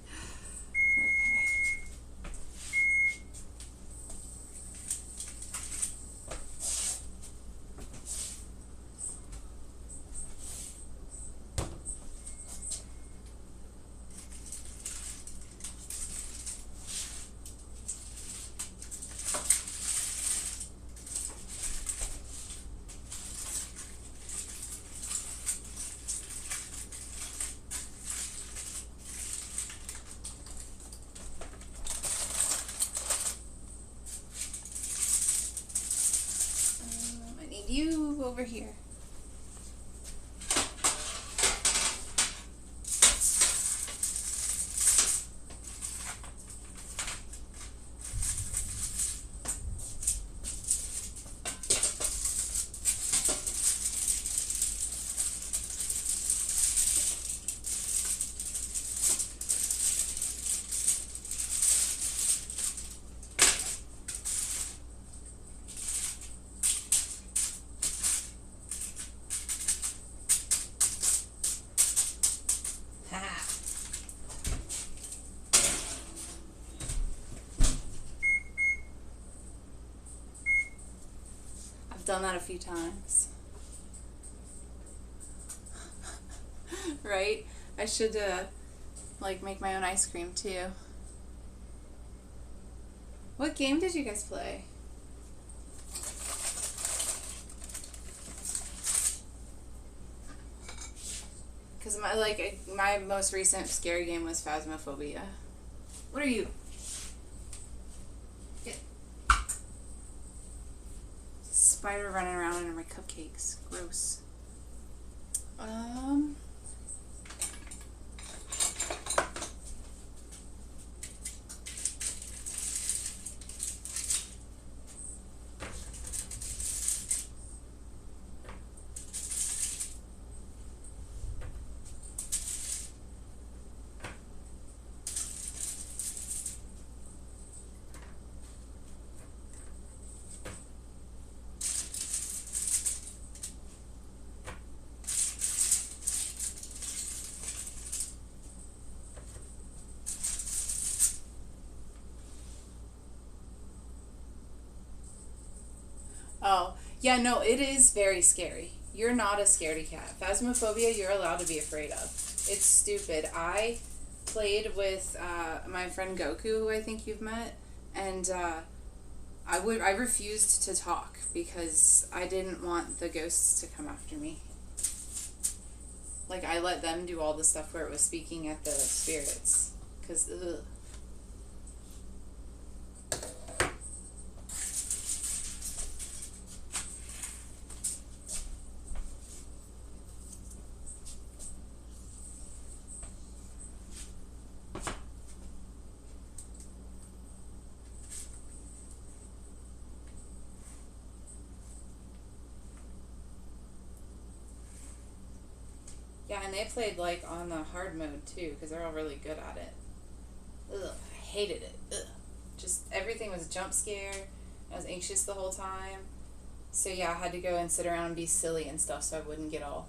You over here. I've done that a few times. Right? I should like make my own ice cream too. What game did you guys play? Because my most recent scary game was Phasmophobia. What are you? spider running around under my cupcakes. Gross. Oh, yeah, no, it is very scary. You're not a scaredy cat. Phasmophobia, you're allowed to be afraid of. It's stupid. I played with my friend Goku, who I think you've met, and I refused to talk because I didn't want the ghosts to come after me. Like, I let them do all the stuff where it was speaking at the spirits. Because, ugh. Yeah, and they played, like, on the hard mode, too, because they're all really good at it. Ugh, I hated it. Ugh. Just, everything was a jump scare. I was anxious the whole time. So, yeah, I had to go and sit around and be silly and stuff so I wouldn't get all...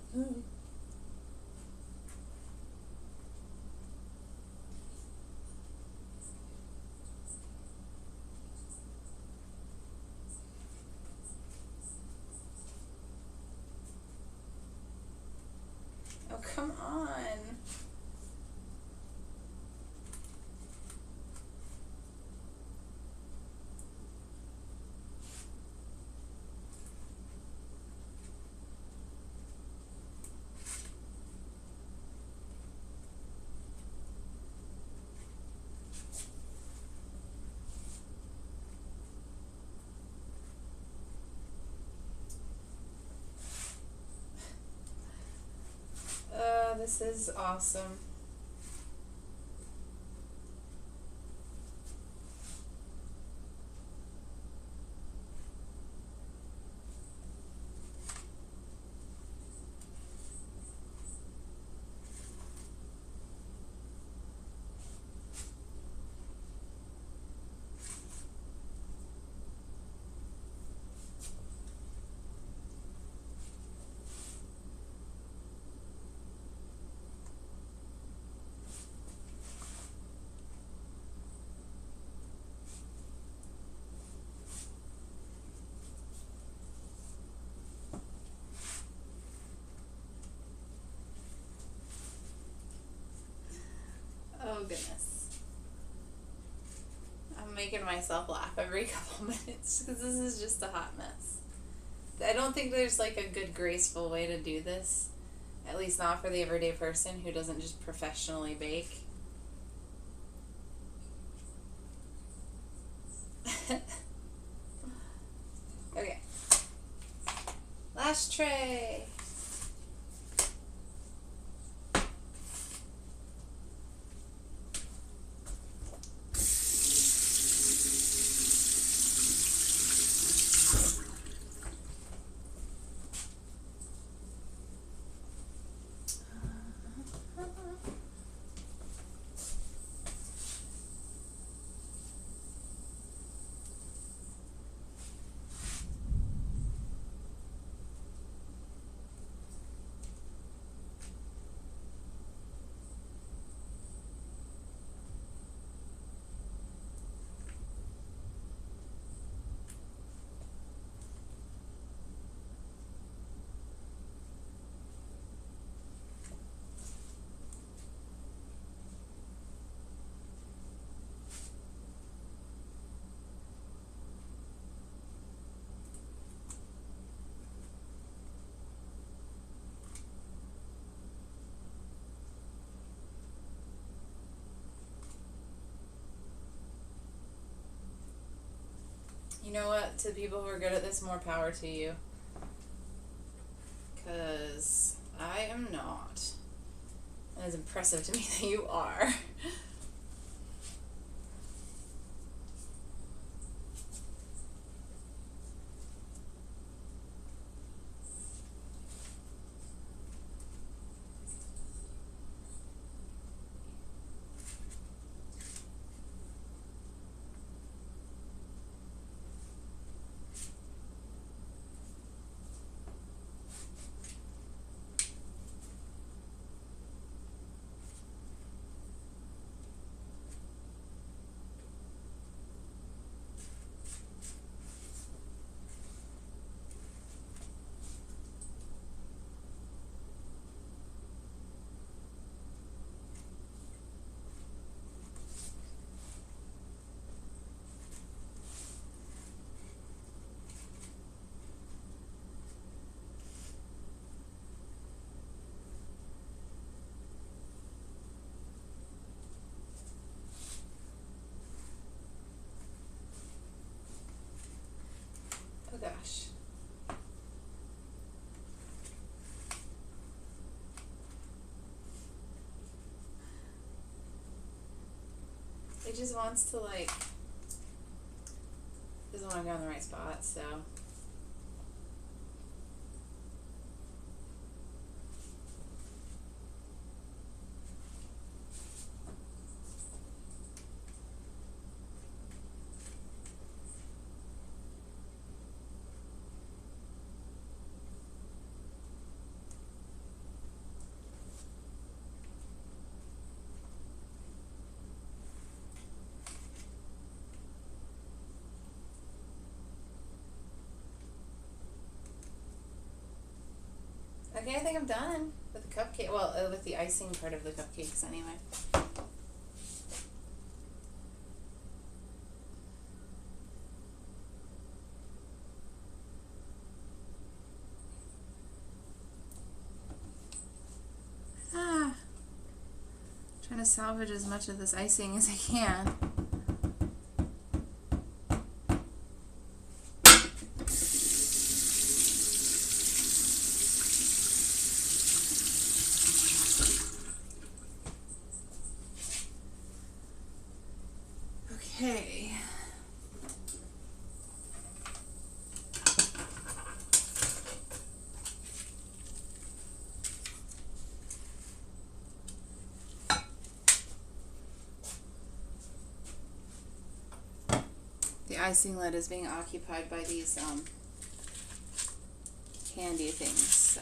Oh, come on. This is awesome. Oh, goodness. I'm making myself laugh every couple minutes because this is just a hot mess. I don't think there's like a good graceful way to do this. At least not for the everyday person who doesn't just professionally bake. Okay. Last tray. You know what? To people who are good at this, more power to you. Because I am not. And it's impressive to me that you are. Oh gosh. It just wants to like, doesn't want to go in the right spot, so. Okay, I think I'm done with the cupcake. Well, with the icing part of the cupcakes anyway. Trying to salvage as much of this icing as I can. Okay. The icing lid is being occupied by these candy things, so.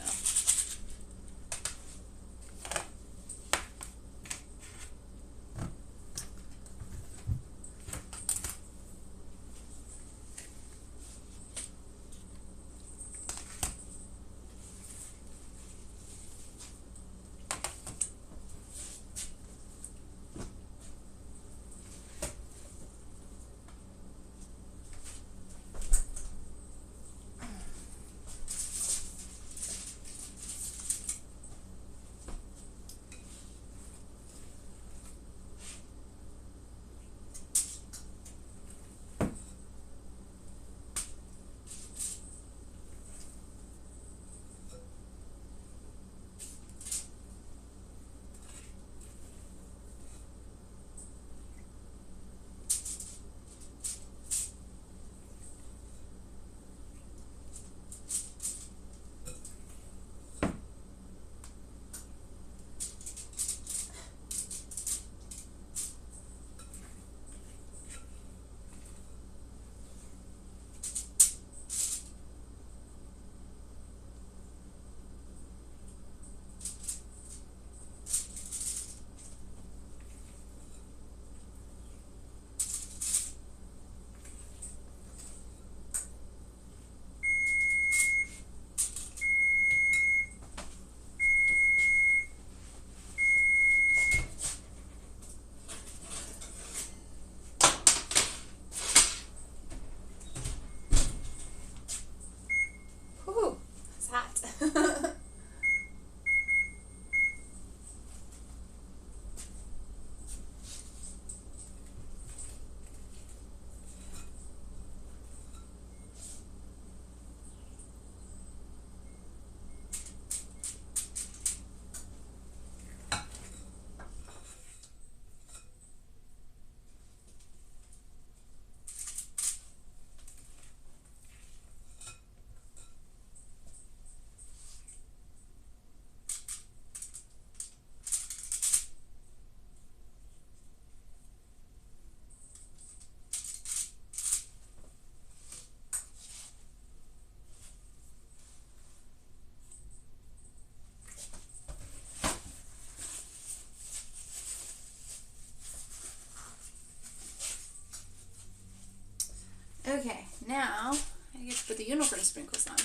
Okay, now I get to put the unicorn sprinkles on.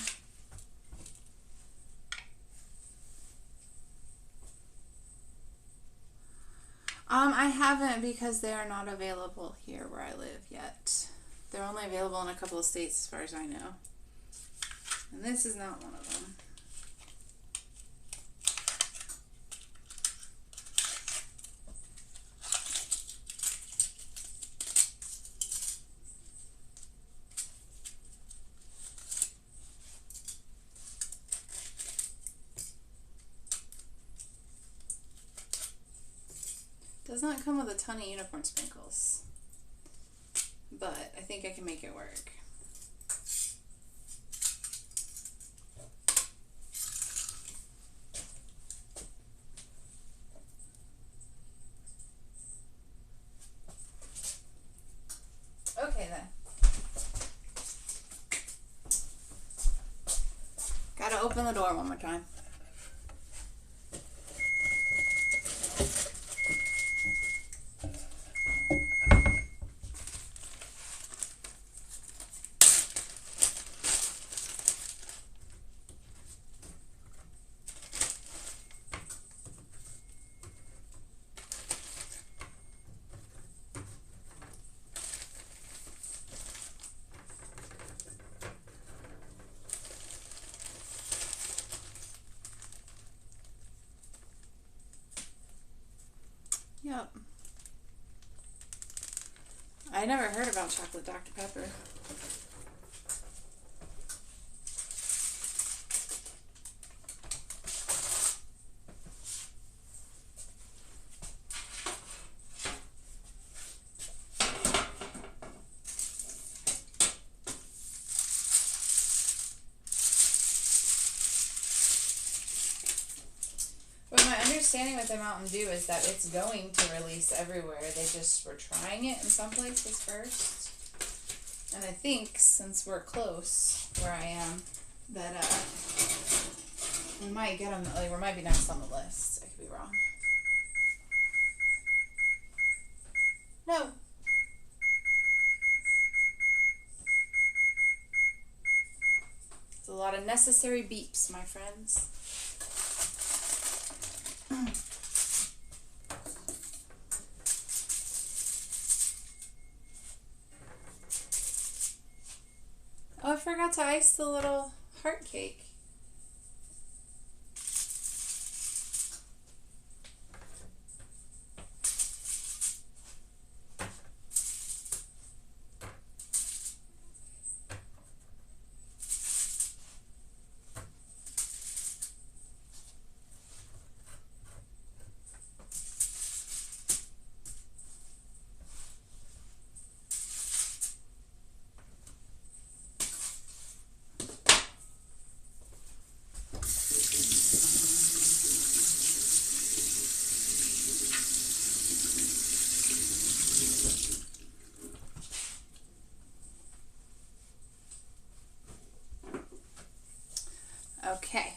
I haven't because they are not available here where I live yet. They're only available in a couple of states as far as I know. And this is not one of them. Does not come with a ton of unicorn sprinkles, but I think I can make it work. Okay then. Gotta open the door one more time. Yep. I never heard about chocolate Dr. Pepper. But my understanding with the Mountain Dew is that it's going to release everywhere. They just were trying it in some places first. And I think since we're close where I am, that we might get them, like we might be next on the list. I could be wrong. No. It's a lot of necessary beeps, my friends. Oh, I forgot to ice the little heart cake. Okay.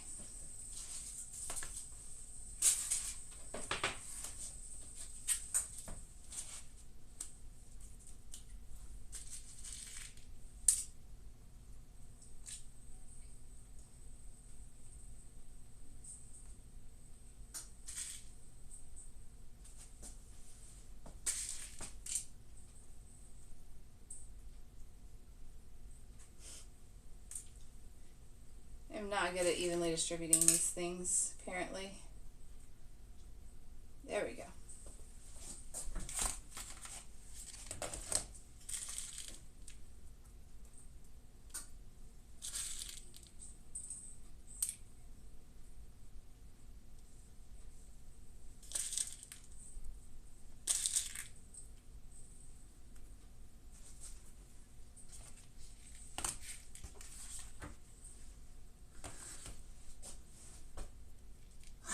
I'm not good at evenly distributing these things, apparently. There we go.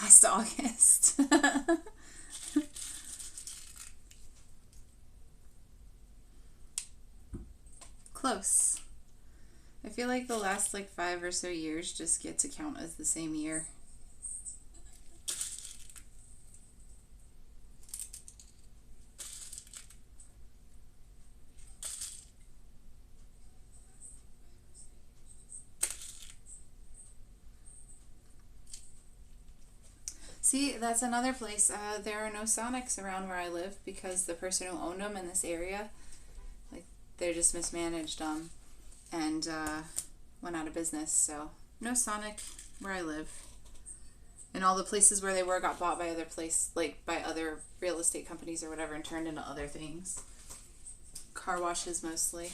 Last August. Close. I feel like the last like 5 or so years just get to count as the same year. See, that's another place. There are no Sonics around where I live because the person who owned them in this area, like, they're just mismanaged them and went out of business. So no Sonic where I live. And all the places where they were got bought by by other real estate companies or whatever, and turned into other things. Car washes mostly.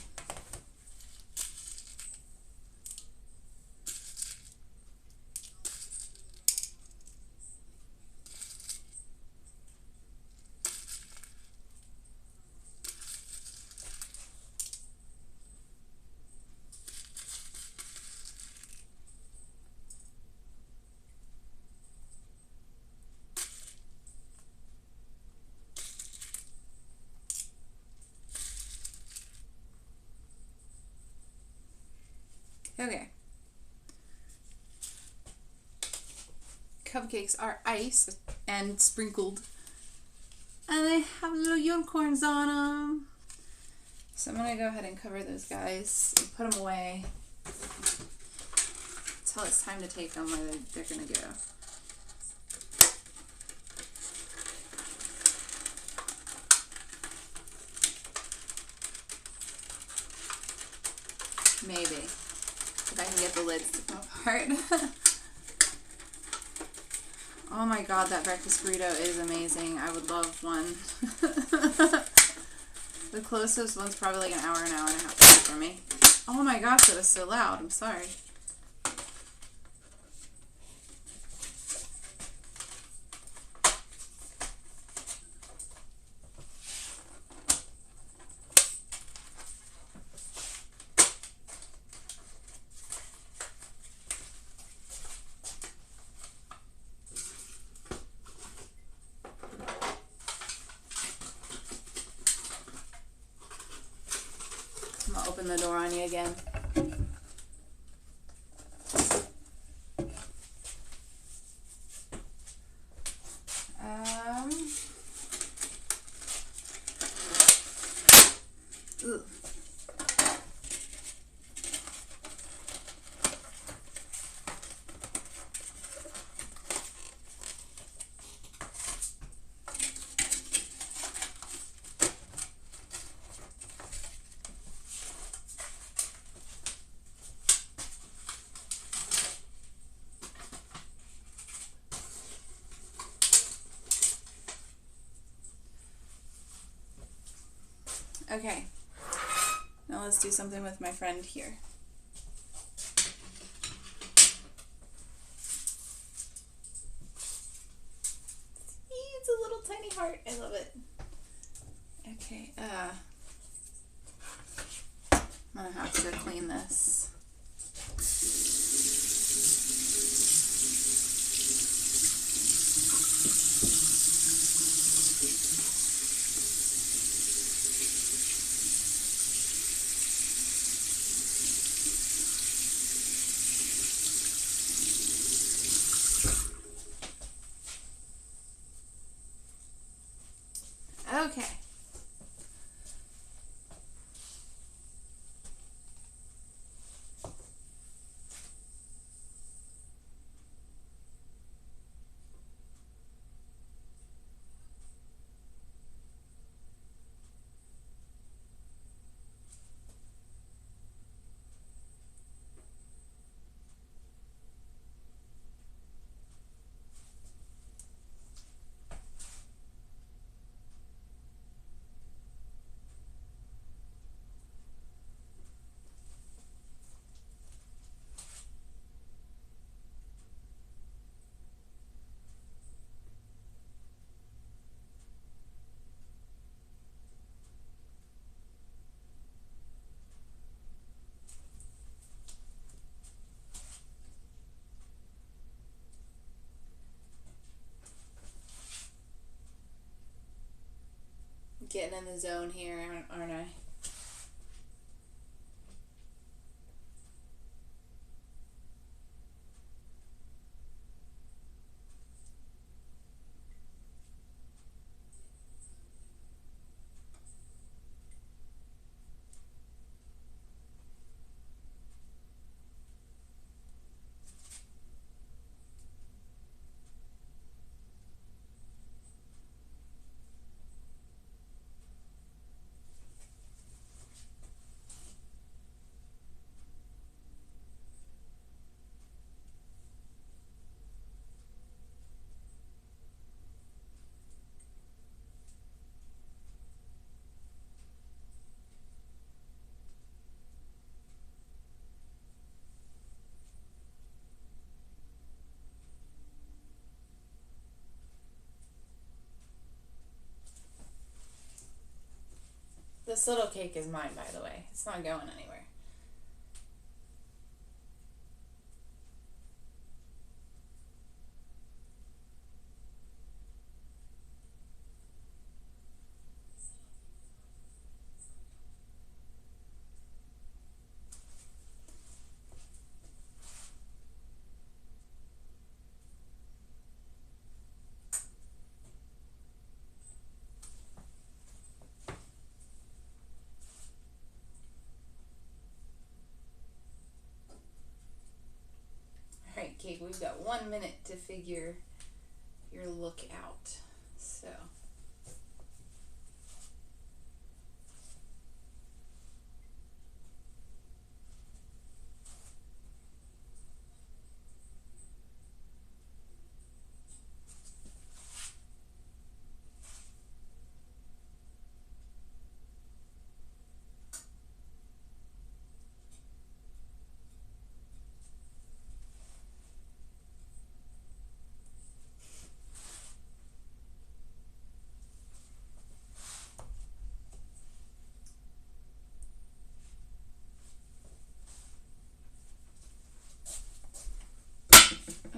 Okay. Cupcakes are ice and sprinkled. And they have little unicorns on them. So I'm going to go ahead and cover those guys and put them away until it's time to take them where they're going to go. Maybe. If I can get the lids to come apart. Oh my god, that breakfast burrito is amazing. I would love one. The closest one's probably like an hour and a half away from me. Oh my gosh, that was so loud. I'm sorry. I'll open the door on you again. Ooh. Okay, now let's do something with my friend here. It's a little tiny heart. I love it. Okay, I'm gonna have to clean this. Okay. Getting in the zone here, aren't I? This little cake is mine, by the way. It's not going anywhere. Alright, cake, we've got 1 minute to figure your look out. So.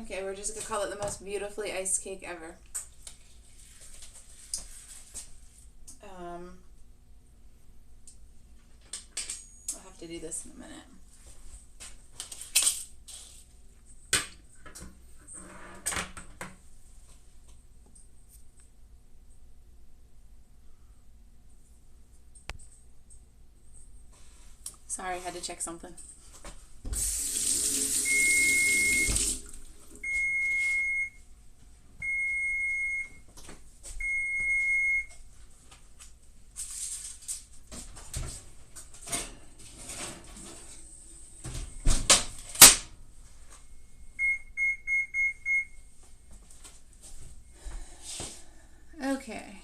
Okay, we're just going to call it the most beautifully iced cake ever. I'll have to do this in a minute. Sorry, I had to check something. Okay.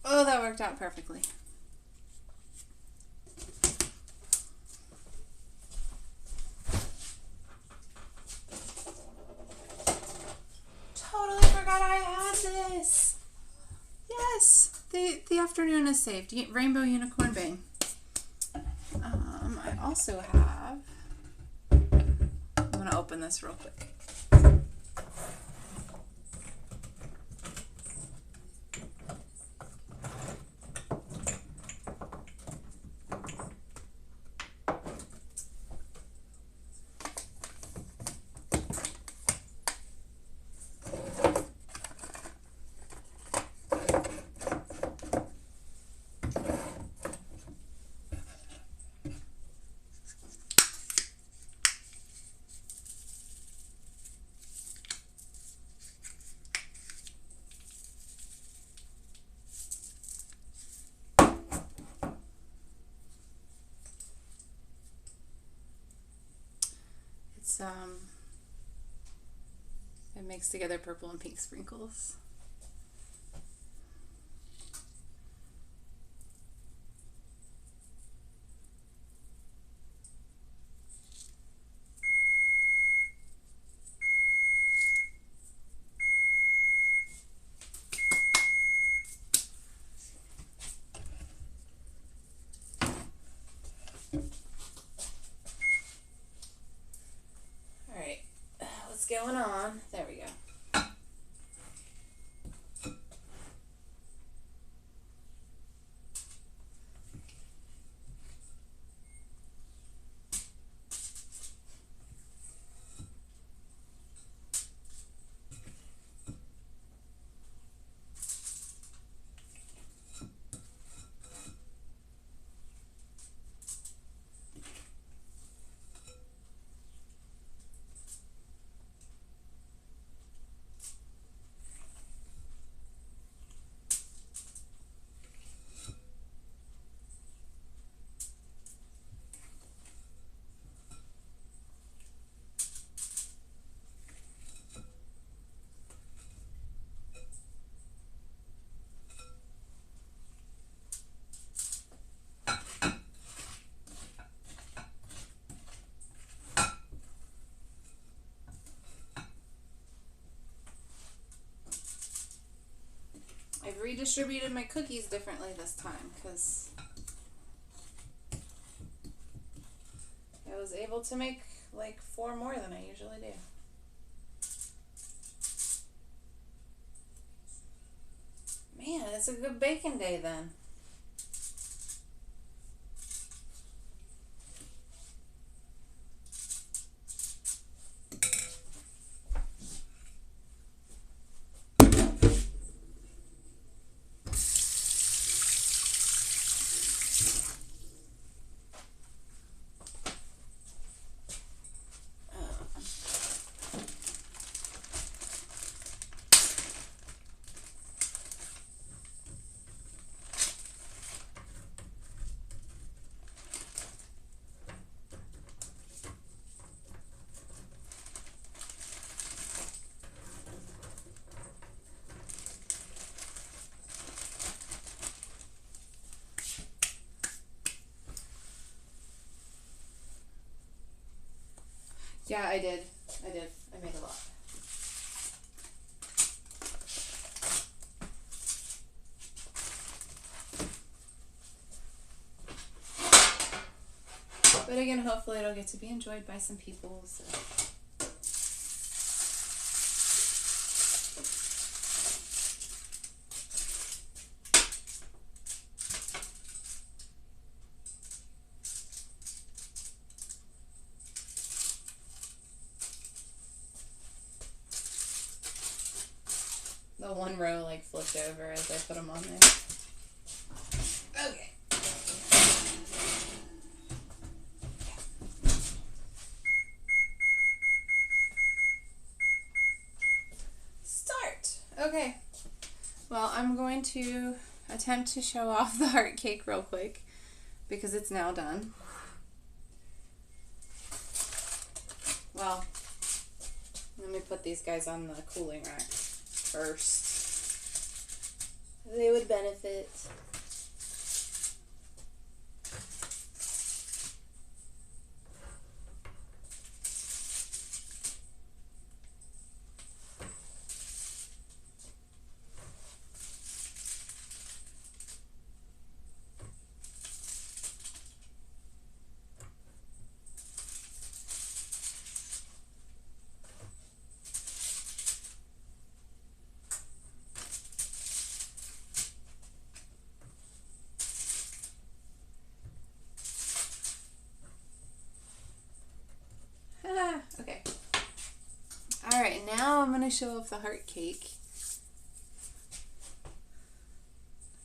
Oh, that worked out perfectly. Totally forgot I had this. Yes, the afternoon is saved. Rainbow Unicorn Bang. I also have, I'm going to open this real quick. It makes together purple and pink sprinkles. What's going on? There we go. redistributed my cookies differently this time because I was able to make like 4 more than I usually do. Man, it's a good baking day then. Yeah, I did. I made a lot. But again, hopefully it'll get to be enjoyed by some people. So. The one row like flipped over as I put them on there. Okay. Start. Okay. Well, I'm going to attempt to show off the heart cake real quick because it's now done. Well, let me put these guys on the cooling rack first. They would benefit. Okay. Alright, now I'm going to show off the heart cake.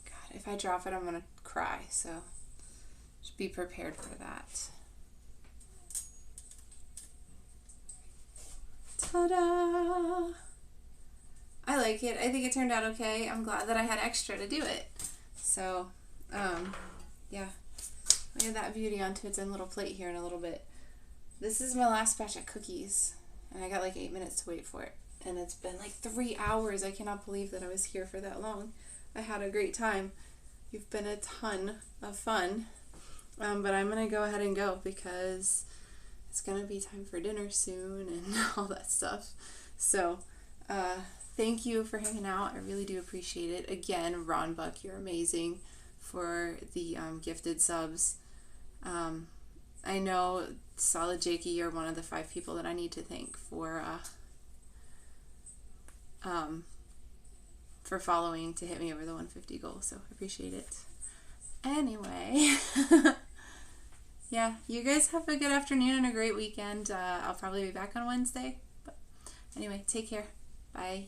God, if I drop it, I'm going to cry, so just be prepared for that. Ta-da! I like it. I think it turned out okay. I'm glad that I had extra to do it. So, yeah. I'll get that beauty onto its own little plate here in a little bit. This is my last batch of cookies, and I got like 8 minutes to wait for it. And it's been like 3 hours. I cannot believe that I was here for that long. I had a great time. You've been a ton of fun. But I'm going to go ahead and go because it's going to be time for dinner soon and all that stuff. So, thank you for hanging out. I really do appreciate it. Again, Ron Buck, you're amazing for the gifted subs. I know Solid Jakey, you're one of the 5 people that I need to thank for following to hit me over the 150 goal, so I appreciate it. Anyway, yeah, you guys have a good afternoon and a great weekend. I'll probably be back on Wednesday, but anyway, take care. Bye.